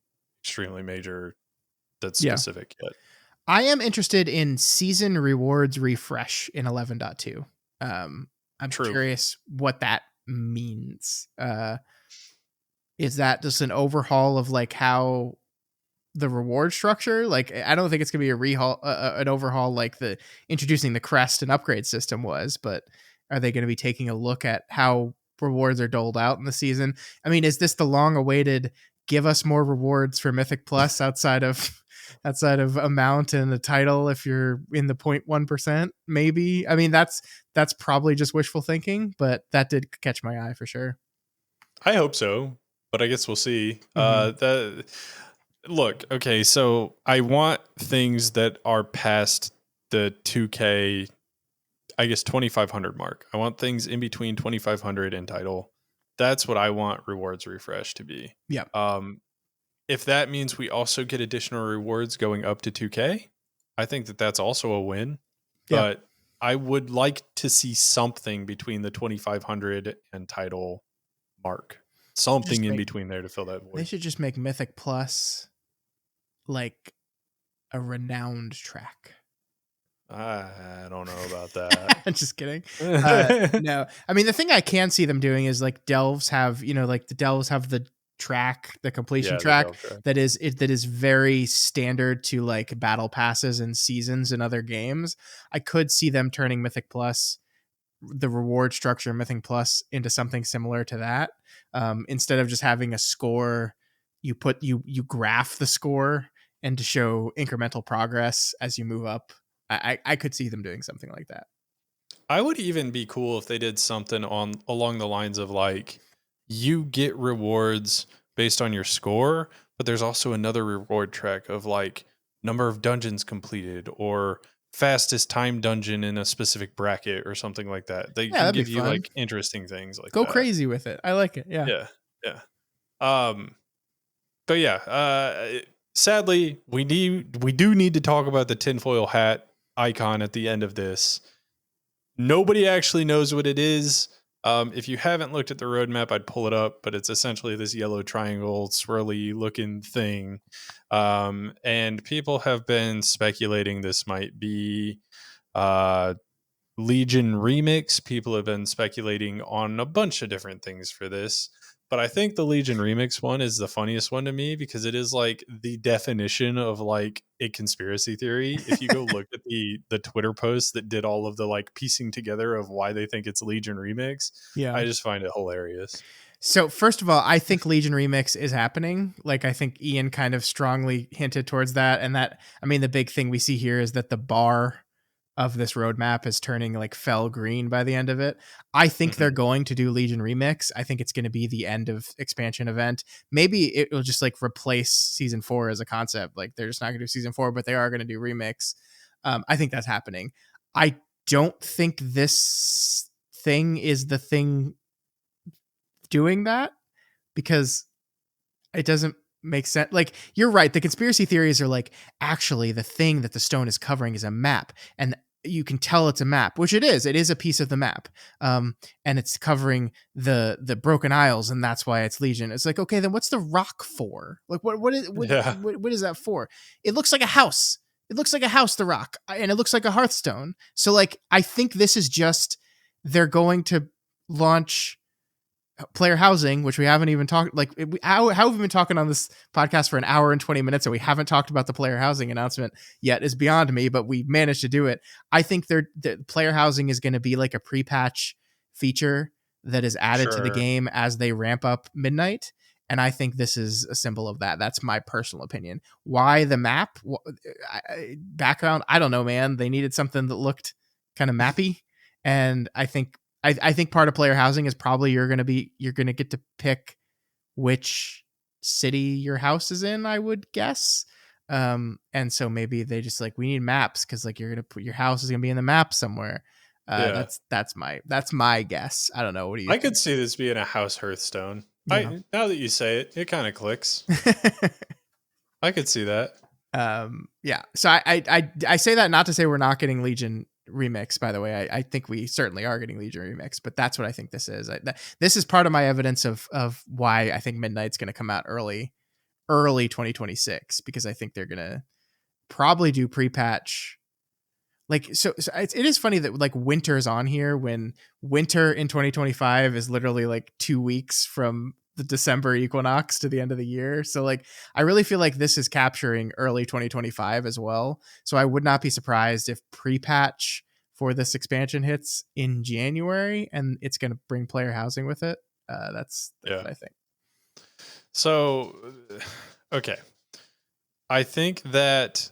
extremely major that's Yeah. specific yet. I am interested in season rewards refresh in 11.2. I'm True. curious what that means. Is that just an overhaul of like how the reward structure? Like I don't think it's gonna be a rehaul, an overhaul like the introducing the crest and upgrade system was, but are they going to be taking a look at how rewards are doled out in the season? I mean, is this the long awaited give us more rewards for Mythic Plus outside of amount and the title if you're in the 0.1%? Maybe. I mean, that's probably just wishful thinking, but that did catch my eye for sure. I hope so, but I guess we'll see. Mm-hmm. Look, okay, so I want things that are past the 2K, I guess 2,500 mark. I want things in between 2,500 and title. That's what I want rewards refresh to be. Yeah. If that means we also get additional rewards going up to 2K, I think that that's also a win. Yeah. But I would like to see something between the 2,500 and title mark. Something in between there to fill that They void. should just make Mythic Plus like a renowned track. I don't know about that. Just kidding. No, I mean the thing I can see them doing is like delves have, like the delves have the track, the completion Yeah, the track delve track. that is very standard to like battle passes and seasons in other games. I could see them turning Mythic Plus, the reward structure in Mythic Plus, into something similar to that. Instead of just having a score, you graph the score and to show incremental progress as you move up. I could see them doing something like that. I would even be cool if they did something on along the lines of like you get rewards based on your score, but there's also another reward track of like number of dungeons completed or fastest time dungeon in a specific bracket or something like that. They Yeah, can that'd be give you fun. like interesting things like Go that. crazy with it. I like it. Yeah. Yeah. Yeah. Um but yeah, sadly we do need to talk about the tinfoil hat icon at the end of this. Nobody actually knows what it is. If you haven't looked at the roadmap, I'd pull it up, but it's essentially this yellow triangle, swirly looking thing. And people have been speculating this might be uh, Legion Remix. People have been speculating on a bunch of different things for this. But I think the Legion Remix one is the funniest one to me because it is like the definition of like a conspiracy theory. If you go look at the Twitter posts that did all of the like piecing together of why they think it's Legion Remix, Yeah. I just find it hilarious. So first of all, I think Legion Remix is happening. Like I think Ian kind of strongly hinted towards that. And that, I mean, the big thing we see here is that the bar of this roadmap is turning like fell green by the end of it. I think they're Mhm. going to do Legion Remix. I think it's going to be the end of expansion event. Maybe it will just like replace season 4 as a concept. Like they're just not going to do season 4, but they are going to do Remix. I think that's happening. I don't think this thing is the thing doing that because it doesn't make sense. Like you're right. The conspiracy theories are like, actually the thing that the stone is covering is a map. And you can tell it's a map, which it is. It is a piece of the map. And it's covering the Broken Isles, and that's why it's Legion. It's like, okay, then what's the rock for? Like Yeah. what is that for? It looks like a house. It looks like a house, the rock, and it looks like a Hearthstone. So like I think this is just they're going to launch player housing, which we haven't even talked. Like, how have we been talking on this podcast for an hour and 20 minutes, and we haven't talked about the player housing announcement yet? Is beyond me, but we managed to do it. I think the player housing is going to be like a pre-patch feature that is added to the Sure. game as they ramp up Midnight. And I think this is a symbol of that. That's my personal opinion. Why the map? Background? I don't know, man. They needed something that looked kind of mappy. And I think part of player housing is probably you're gonna get to pick which city your house is in, I would guess. And so maybe they just like, we need maps because like you're gonna put your house is gonna be in the map somewhere. Yeah. That's my guess. I don't know. What do you I could think? see this being a house Hearthstone. Yeah. I now that you say it, it kind of clicks. I could see that. Yeah. So I say that not to say we're not getting Legion Remix. By the way, I think we certainly are getting Legion Remix, but that's what I think this is. This is part of my evidence of why I think Midnight's going to come out early 2026, because I think they're going to probably do pre-patch. Like so it is funny that like winter's on here when winter in 2025 is literally like 2 weeks from the December equinox to the end of the year. So like I really feel like this is capturing early 2025 as well. So I would not be surprised if pre-patch for this expansion hits in January and it's going to bring player housing with it. That's Yeah. what I think. So, okay. I think that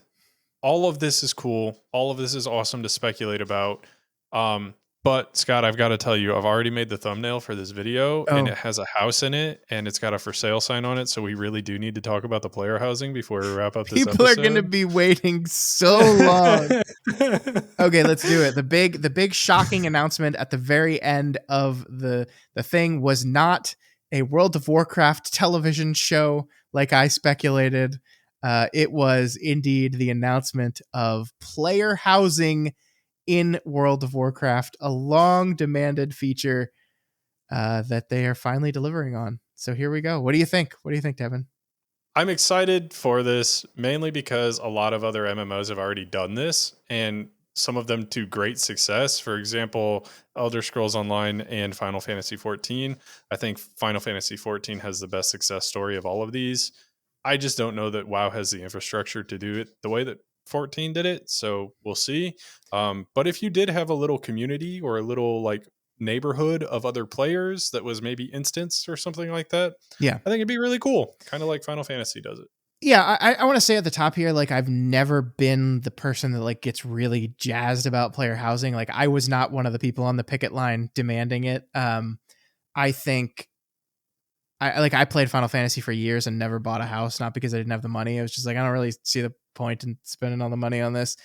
all of this is cool. All of this is awesome to speculate about. But Scott, I've got to tell you, I've already made the thumbnail for this video and Oh, it has a house in it and it's got a for sale sign on it. So we really do need to talk about the player housing before we wrap up this people are going to episode. be waiting so long. Okay, let's do it. The big shocking announcement at the very end of the thing was not a World of Warcraft television show like I speculated. It was indeed the announcement of player housing in World of Warcraft, a long demanded feature that they are finally delivering on. So here we go. What do you think? What do you think, Devin? I'm excited for this mainly because a lot of other MMOs have already done this and some of them to great success. For example, Elder Scrolls Online and Final Fantasy 14. I think Final Fantasy 14 has the best success story of all of these. I just don't know that WoW has the infrastructure to do it the way that 14 did it. So we'll see. But if you did have a little community or a little like neighborhood of other players that was maybe instance or something like that, Yeah. I think it'd be really cool, kind of like Final Fantasy does it. Yeah, I want to say at the top here, like I've never been the person that like gets really jazzed about player housing. Like I was not one of the people on the picket line demanding it. I think I played Final Fantasy for years and never bought a house, not because I didn't have the money. I was just like, I don't really see the point in spending all the money on this.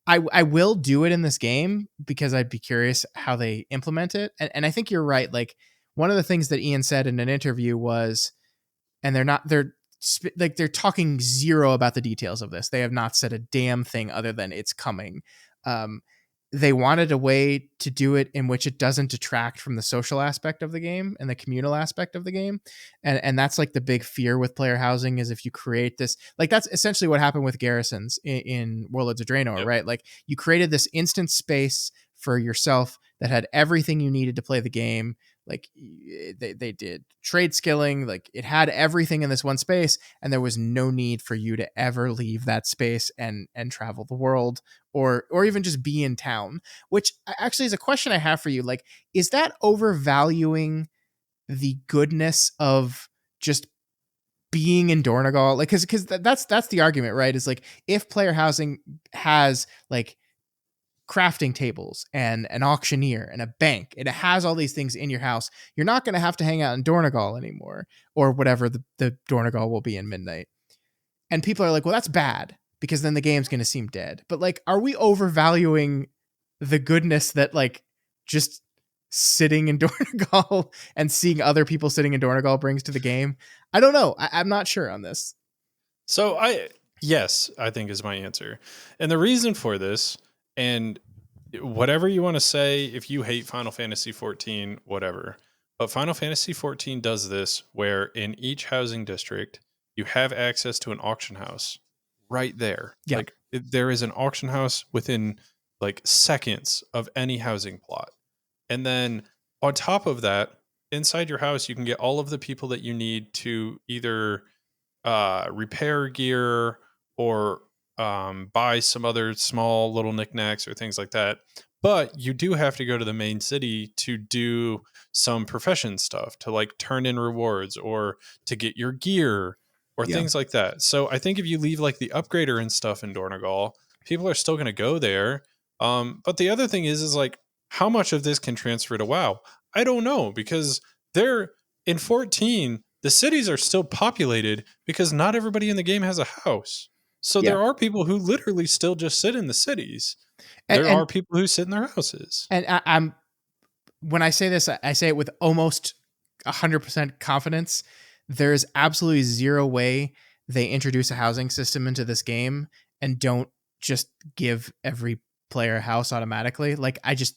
I will do it in this game because I'd be curious how they implement it. And I think you're right. Like one of the things that Ian said in an interview was, and they're talking zero about the details of this. They have not said a damn thing other than it's coming. Um, they wanted a way to do it in which it doesn't detract from the social aspect of the game and the communal aspect of the game. And that's like the big fear with player housing is if you create this, like that's essentially what happened with garrisons in Warlords of Draenor, Yep. right? Like you created this instant space for yourself that had everything you needed to play the game. Like they did trade skilling, like it had everything in this one space, and there was no need for you to ever leave that space and travel the world or even just be in town. Which actually is a question I have for you. Like, is that overvaluing the goodness of just being in Dornogal, like because that's the argument, right? Is like if player housing has like crafting tables and an auctioneer and a bank, and it has all these things in your house, you're not going to have to hang out in Dornogal anymore, or whatever the Dornogal will be in Midnight. And people are like, well, that's bad because then the game's going to seem dead. But like, are we overvaluing the goodness that like just sitting in Dornogal and seeing other people sitting in Dornogal brings to the game? I don't know. I'm not sure on this. So yes, I think is my answer. And the reason for this, and whatever you want to say, if you hate Final Fantasy 14, whatever, but Final Fantasy 14 does this where in each housing district, you have access to an auction house right there. Yeah. Like there is an auction house within like seconds of any housing plot. And then on top of that, inside your house, you can get all of the people that you need to either repair gear or buy some other small little knickknacks or things like that. But you do have to go to the main city to do some profession stuff, to like turn in rewards or to get your gear or things like that. So I think if you leave like the upgrader and stuff in Dornogal, people are still going to go there. But the other thing is like how much of this can transfer to WoW? I don't know, because they're in 14, the cities are still populated because not everybody in the game has a house. So there are people who literally still just sit in the cities. There are people who sit in their houses. And I'm when I say this, I say it with almost 100% confidence. There's absolutely zero way they introduce a housing system into this game and don't just give every player a house automatically. Like I just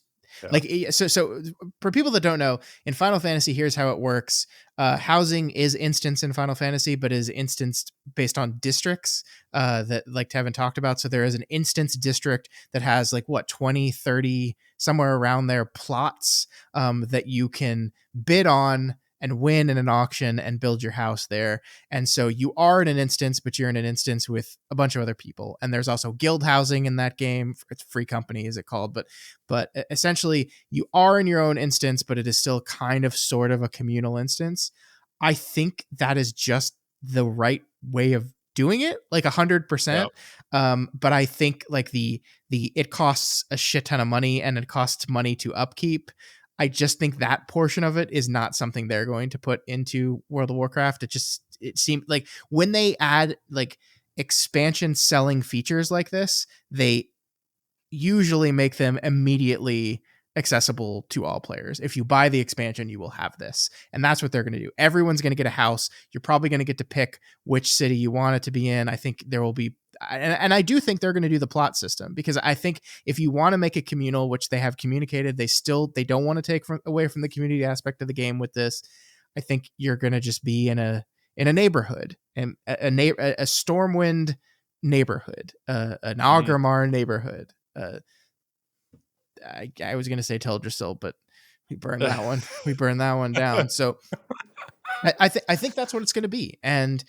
like so for people that don't know, in Final Fantasy, here's how it works. Housing is instanced in Final Fantasy, but is instanced based on districts that like Tevin talked about. So there is an instance district that has like what 20, 30, somewhere around there plots that you can bid on and win in an auction and build your house there. And so you are in an instance, but you're in an instance with a bunch of other people. And there's also guild housing in that game. It's Free Company, is it called? But essentially you are in your own instance, but it is still kind of sort of a communal instance. I think that is just the right way of doing it, like 100%. But I think like the it costs a shit ton of money and it costs money to upkeep. I just think that portion of it is not something they're going to put into World of Warcraft. It seemed like when they add like expansion selling features like this, they usually make them immediately accessible to all players. If you buy the expansion, you will have this. And that's what they're going to do. Everyone's going to get a house. You're probably going to get to pick which city you want it to be in. I think there will be, and I do think they're going to do the plot system, because I think if you want to make it communal, which they have communicated, they don't want to take away from the community aspect of the game with this. I think you're going to just be in a neighborhood, and a Stormwind neighborhood, an Orgrimmar neighborhood. I was going to say Teldrassil, but we burned that one. We burned that one down. So I think that's what it's going to be. And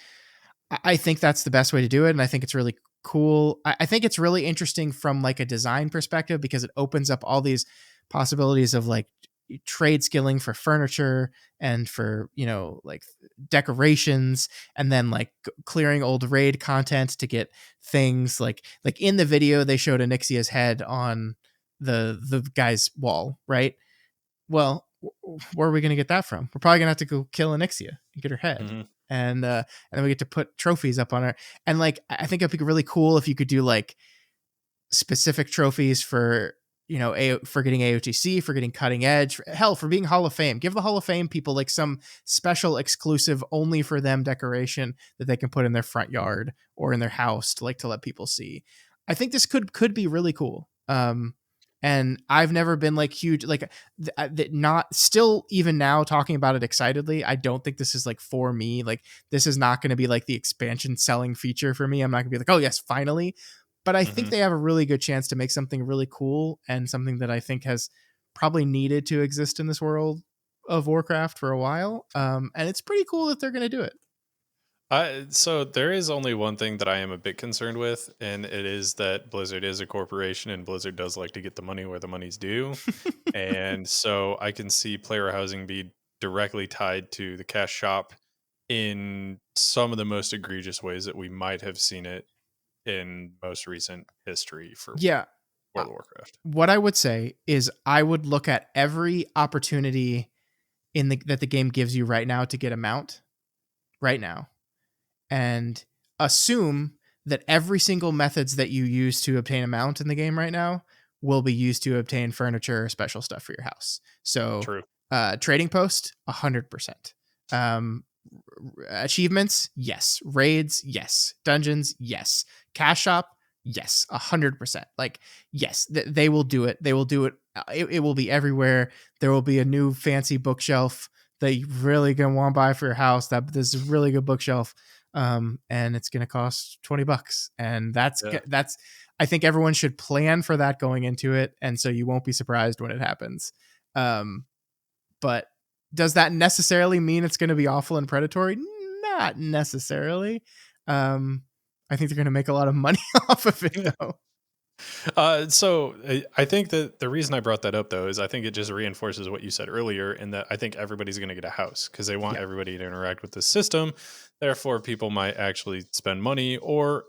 I think that's the best way to do it. And I think it's really cool. I think it's really interesting from like a design perspective, because it opens up all these possibilities of like trade skilling for furniture and for, like decorations, and then like clearing old raid content to get things like in the video, they showed Onyxia's head on the guy's wall, right? Well, where are we going to get that from? We're probably going to have to go kill Onyxia and get her head. And then we get to put trophies up on her. And like, I think it'd be really cool if you could do like specific trophies for, for getting AOTC, for getting cutting edge, for being Hall of Fame. Give the Hall of Fame people like some special exclusive only for them decoration that they can put in their front yard or in their house to let people see. I think this could be really cool. And I've never been like huge, like not still even now talking about it excitedly. I don't think this is like for me. Like this is not going to be like the expansion selling feature for me. I'm not gonna be like, oh yes, finally. But I think they have a really good chance to make something really cool, and something that I think has probably needed to exist in this world of Warcraft for a while. And it's pretty cool that they're going to do it. So there is only one thing that I am a bit concerned with, and it is that Blizzard is a corporation, and Blizzard does like to get the money where the money's due. And so I can see player housing be directly tied to the cash shop in some of the most egregious ways that we might have seen it in most recent history for Yeah. World of Warcraft. What I would say is I would look at every opportunity that the game gives you right now to get a mount right now, and assume that every single methods that you use to obtain a mount in the game right now will be used to obtain furniture or special stuff for your house. So True. trading post 100%. Achievements, yes. Raids, yes. Dungeons, yes. Cash shop, yes. 100%. Like, yes, they will do it. They will do it. It will be everywhere. There will be a new fancy bookshelf that you really gonna want to buy for your house. That this is a really good bookshelf, and it's gonna cost $20. And that's Yeah. I think everyone should plan for that going into it, and so you won't be surprised when it happens. But does that necessarily mean it's going to be awful and predatory? Not necessarily. I think they're going to make a lot of money off of it, though. So I think that the reason I brought that up, though, is I think it just reinforces what you said earlier, in that I think everybody's going to get a house because they want everybody to interact with the system. Therefore, people might actually spend money. Or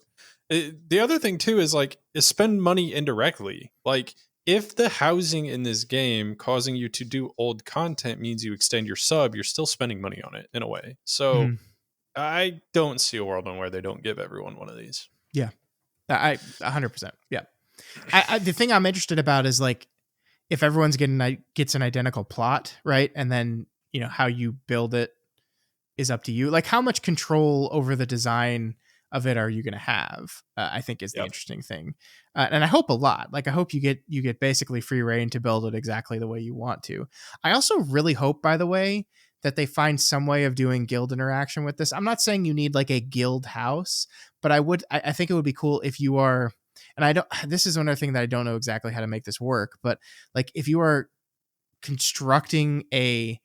the other thing, too, is spend money indirectly. Like, if the housing in this game causing you to do old content means you extend your sub, you're still spending money on it in a way. So I don't see a world in where they don't give everyone one of these. Yeah, I 100%. Yeah. The thing I'm interested about is like if everyone's gets an identical plot, right? And then, how you build it is up to you. Like how much control over the design of it are you going to have? I think is the interesting thing. And I hope a lot. Like I hope you get basically free reign to build it exactly the way you want to. I also really hope, by the way, that they find some way of doing guild interaction with this. I'm not saying you need like a guild house, but I think it would be cool if you are, and this is another thing that I don't know exactly how to make this work, but like if you are constructing a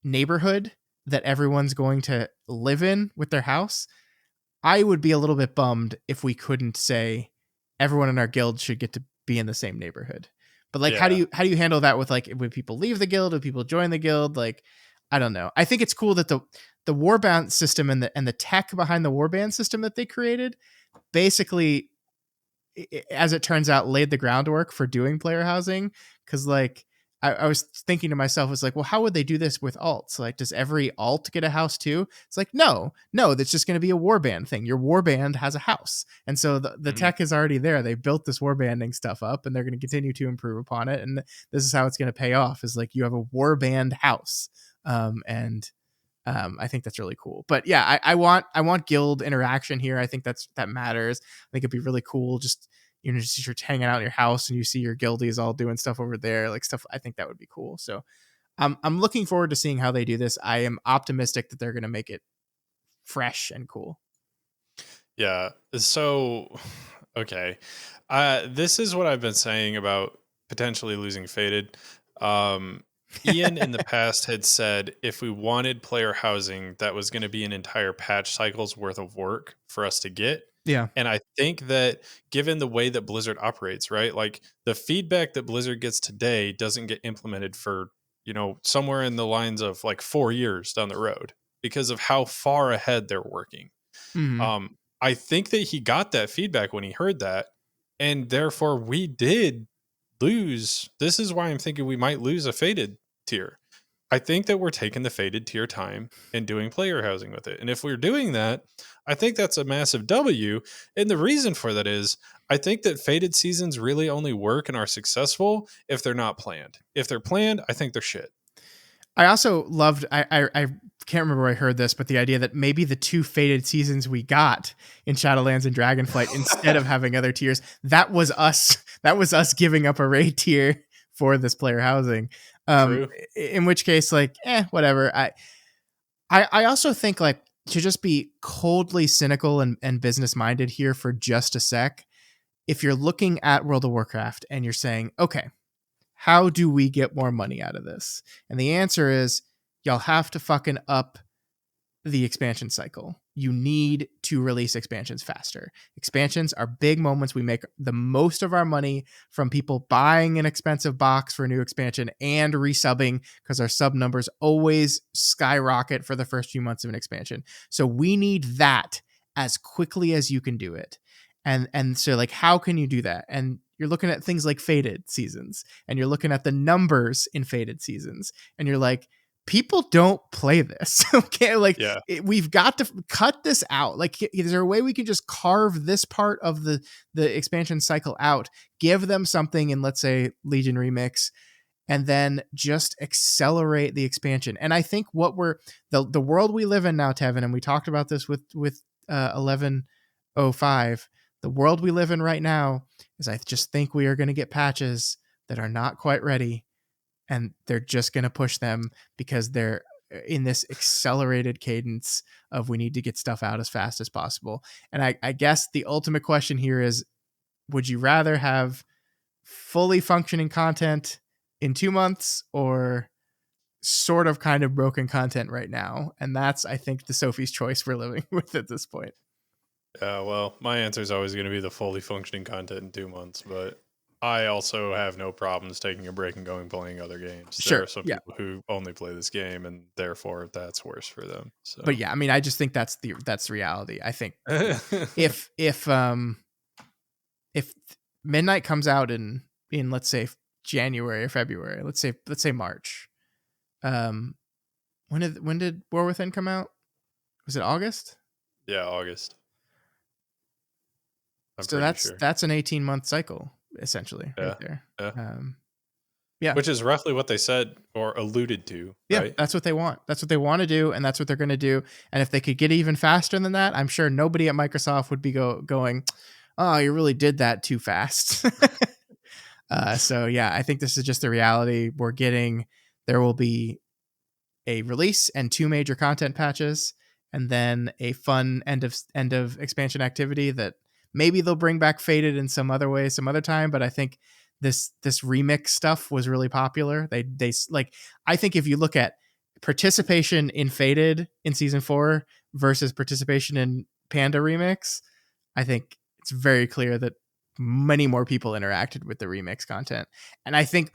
neighborhood that everyone's going to live in with their house, I would be a little bit bummed if we couldn't say everyone in our guild should get to be in the same neighborhood. But like, how do you handle that with like, when people leave the guild, when people join the guild? Like, I don't know. I think it's cool that the warband system and the tech behind the warband system that they created basically, as it turns out, laid the groundwork for doing player housing. Cause like, I was thinking to myself, was like, well, how would they do this with alts? Like, does every alt get a house too? It's like, no, that's just going to be a warband thing. Your warband has a house. And so the tech is already there. They built this warbanding stuff up and they're going to continue to improve upon it. And this is how it's going to pay off, is like you have a warband house. I think that's really cool. But yeah, I want guild interaction here. I think that matters. I think it'd be really cool. Just, just you're hanging out in your house and you see your guildies all doing stuff over there, like stuff. I think that would be cool. So I'm looking forward to seeing how they do this. I am optimistic that they're going to make it fresh and cool. Yeah. So, okay. This is what I've been saying about potentially losing Faded. Ian in the past had said if we wanted player housing, that was going to be an entire patch cycle's worth of work for us to get. Yeah. And I think that given the way that Blizzard operates, right? Like the feedback that Blizzard gets today doesn't get implemented for, somewhere in the lines of like 4 years down the road because of how far ahead they're working. Mm-hmm. I think that he got that feedback when he heard that. And therefore we did lose. This is why I'm thinking we might lose a Faded tier. I think that we're taking the Faded tier time and doing player housing with it. And if we're doing that, I think that's a massive W. And the reason for that is I think that Faded seasons really only work and are successful if they're not planned. If they're planned, I think they're shit. I also loved, I can't remember where I heard this, but the idea that maybe the 2 Faded seasons we got in Shadowlands and Dragonflight, instead of having other tiers, that was us giving up a raid tier for this player housing. True. In which case, like, whatever. I also think, like, to just be coldly cynical and business minded here for just a sec, if you're looking at World of Warcraft and you're saying, okay, how do we get more money out of this? And the answer is, y'all have to fucking up the expansion cycle. You need to release expansions faster. Expansions are big moments. We make the most of our money from people buying an expensive box for a new expansion and resubbing, because our sub numbers always skyrocket for the first few months of an expansion. So we need that as quickly as you can do it. And so like, how can you do that? And you're looking at things like faded seasons, and you're looking at the numbers in faded seasons, and you're like, people don't play this. Okay, like Yeah. we've got to cut this out. Like, is there a way we can just carve this part of the expansion cycle out, give them something in, let's say, Legion Remix, and then just accelerate the expansion? And I think what we're the world we live in now, Tevin, and we talked about this with 1105. The world we live in right now is, I just think we are going to get patches that are not quite ready, and they're just going to push them because they're in this accelerated cadence of, we need to get stuff out as fast as possible. And I guess the ultimate question here is, would you rather have fully functioning content in 2 months, or sort of kind of broken content right now? And that's, I think, the Sophie's choice we're living with at this point. Well, my answer is always going to be the fully functioning content in 2 months, but I also have no problems taking a break and going playing other games. Sure, There are some people who only play this game, and therefore that's worse for them. So, but yeah, I mean, I just think that's the reality. I think if Midnight comes out in let's say January or February, let's say March. When did War Within come out? Was it August? Yeah, August. So that's an 18-month cycle essentially, right there. Yeah. Which is roughly what they said or alluded to. Yeah, right? That's what they want. That's what they want to do, and that's what they're going to do. And if they could get even faster than that, I'm sure nobody at Microsoft would be going, "Oh, you really did that too fast." So yeah, I think this is just the reality we're getting. There will be a release and 2 major content patches, and then a fun end of expansion activity that maybe they'll bring back Faded in some other way, some other time. But I think this remix stuff was really popular. They like, I think if you look at participation in Faded in season 4 versus participation in Panda Remix, I think it's very clear that many more people interacted with the remix content. And I think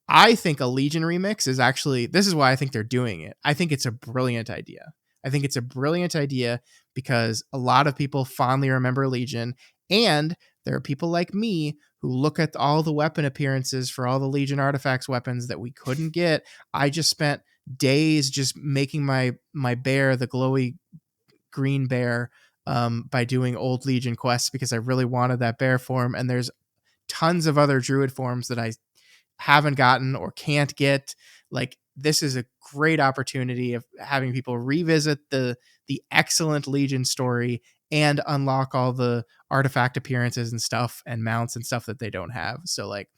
a Legion remix is actually, this is why I think they're doing it. I think it's a brilliant idea. I think it's a brilliant idea because a lot of people fondly remember Legion, and there are people like me who look at all the weapon appearances for all the Legion artifacts weapons that we couldn't get. I just spent days just making my bear, the glowy green bear, by doing old Legion quests because I really wanted that bear form. And there's tons of other druid forms that I haven't gotten or can't get. Like, this is a great opportunity of having people revisit the excellent Legion story and unlock all the artifact appearances and stuff and mounts and stuff that they don't have. So like,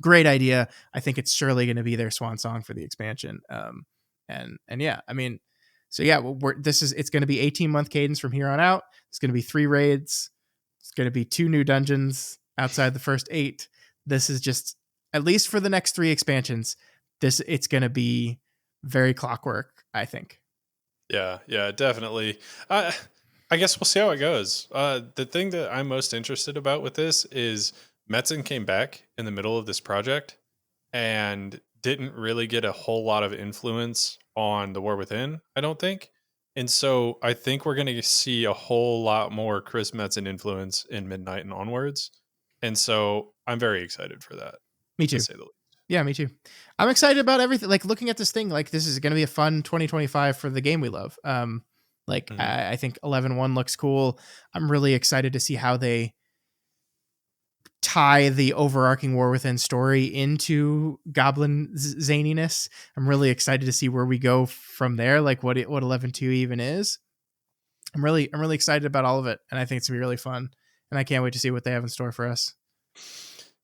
great idea. I think it's surely going to be their swan song for the expansion. And yeah, I mean, so yeah, it's going to be 18-month cadence from here on out. It's going to be 3 raids. It's going to be 2 new dungeons outside the first 8. This is just, at least for the next 3 expansions, it's going to be very clockwork, I think. Yeah, definitely. I guess we'll see how it goes. The thing that I'm most interested about with this is Metzen came back in the middle of this project and didn't really get a whole lot of influence on the War Within, I don't think. And so I think we're going to see a whole lot more Chris Metzen influence in Midnight and onwards. And so I'm very excited for that. Me too. To say the least. Yeah, me too. I'm excited about everything. Like, looking at this thing, like, this is going to be a fun 2025 for the game we love. I think 11.1 looks cool. I'm really excited to see how they tie the overarching War Within story into Goblin zaniness. I'm really excited to see where we go from there. Like, what 11.2 even is. I'm really excited about all of it, and I think it's gonna be really fun. And I can't wait to see what they have in store for us.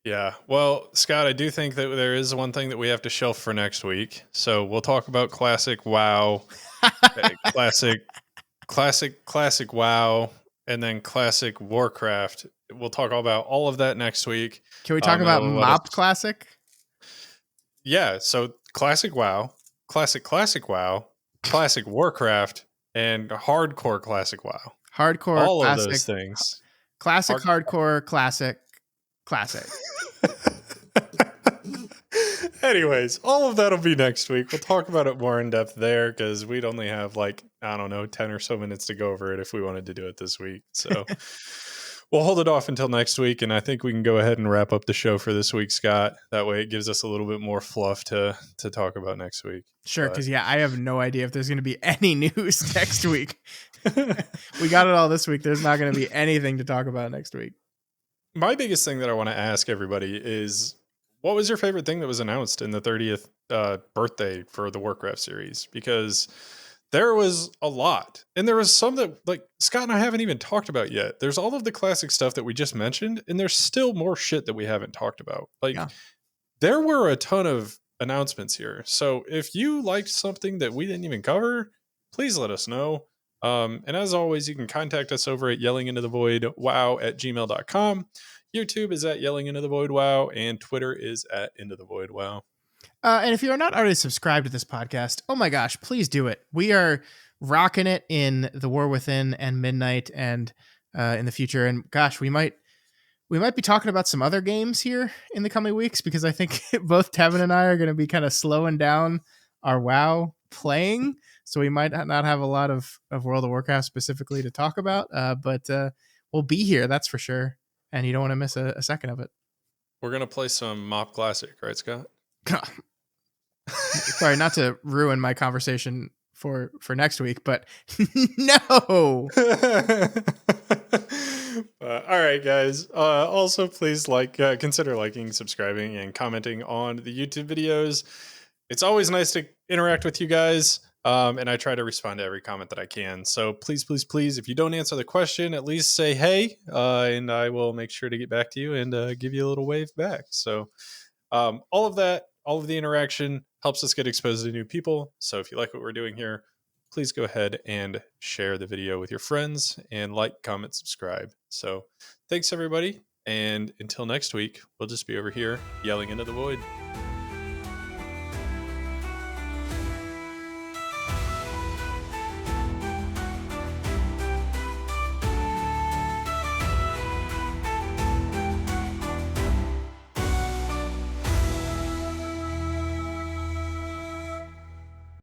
Yeah. Well, Scott, I do think that there is one thing that we have to shelf for next week. So we'll talk about classic WoW, classic WoW, and then classic Warcraft. We'll talk about all of that next week. Can we talk about Mop Classic? Yeah. So classic WoW, classic WoW, classic Warcraft, and hardcore classic WoW. Hardcore, All of classic, those things. classic, hardcore, classic. Anyways, all of that'll be next week. We'll talk about it more in depth there because we'd only have like, I don't know, 10 or so minutes to go over it if we wanted to do it this week. So we'll hold it off until next week. And I think we can go ahead and wrap up the show for this week, Scott. That way it gives us a little bit more fluff to talk about next week. Sure, because I have no idea if there's going to be any news next week. We got it all this week. There's not going to be anything to talk about next week. My biggest thing that I want to ask everybody is, what was your favorite thing that was announced in the 30th birthday for the Warcraft series? Because there was a lot. And there was some that like Scott and I haven't even talked about yet. There's all of the classic stuff that we just mentioned, and there's still more shit that we haven't talked about. Like there were a ton of announcements here. So if you liked something that we didn't even cover, please let us know. And as always, you can contact us over at yellingintothevoidwow@gmail.com. YouTube is at Yelling Into the Void Wow, and Twitter is at Into the Void Wow. And if you are not already subscribed to this podcast, oh my gosh, please do it. We are rocking it in The War Within and Midnight and in the future. And gosh, we might be talking about some other games here in the coming weeks, because I think both Tevin and I are going to be kind of slowing down our WoW playing. So we might not have a lot of World of Warcraft specifically to talk about, but we'll be here, that's for sure. And you don't want to miss a second of it. We're going to play some Mop Classic, right, Scott? Sorry, not to ruin my conversation for next week, but no. All right, guys. Also, please consider liking, subscribing, and commenting on the YouTube videos. It's always nice to interact with you guys. And I try to respond to every comment that I can. So please, please, please, if you don't answer the question, at least say hey, and I will make sure to get back to you and give you a little wave back. So all of that, all of the interaction helps us get exposed to new people. So if you like what we're doing here, please go ahead and share the video with your friends and like, comment, subscribe. So thanks, everybody. And until next week, we'll just be over here yelling into the void.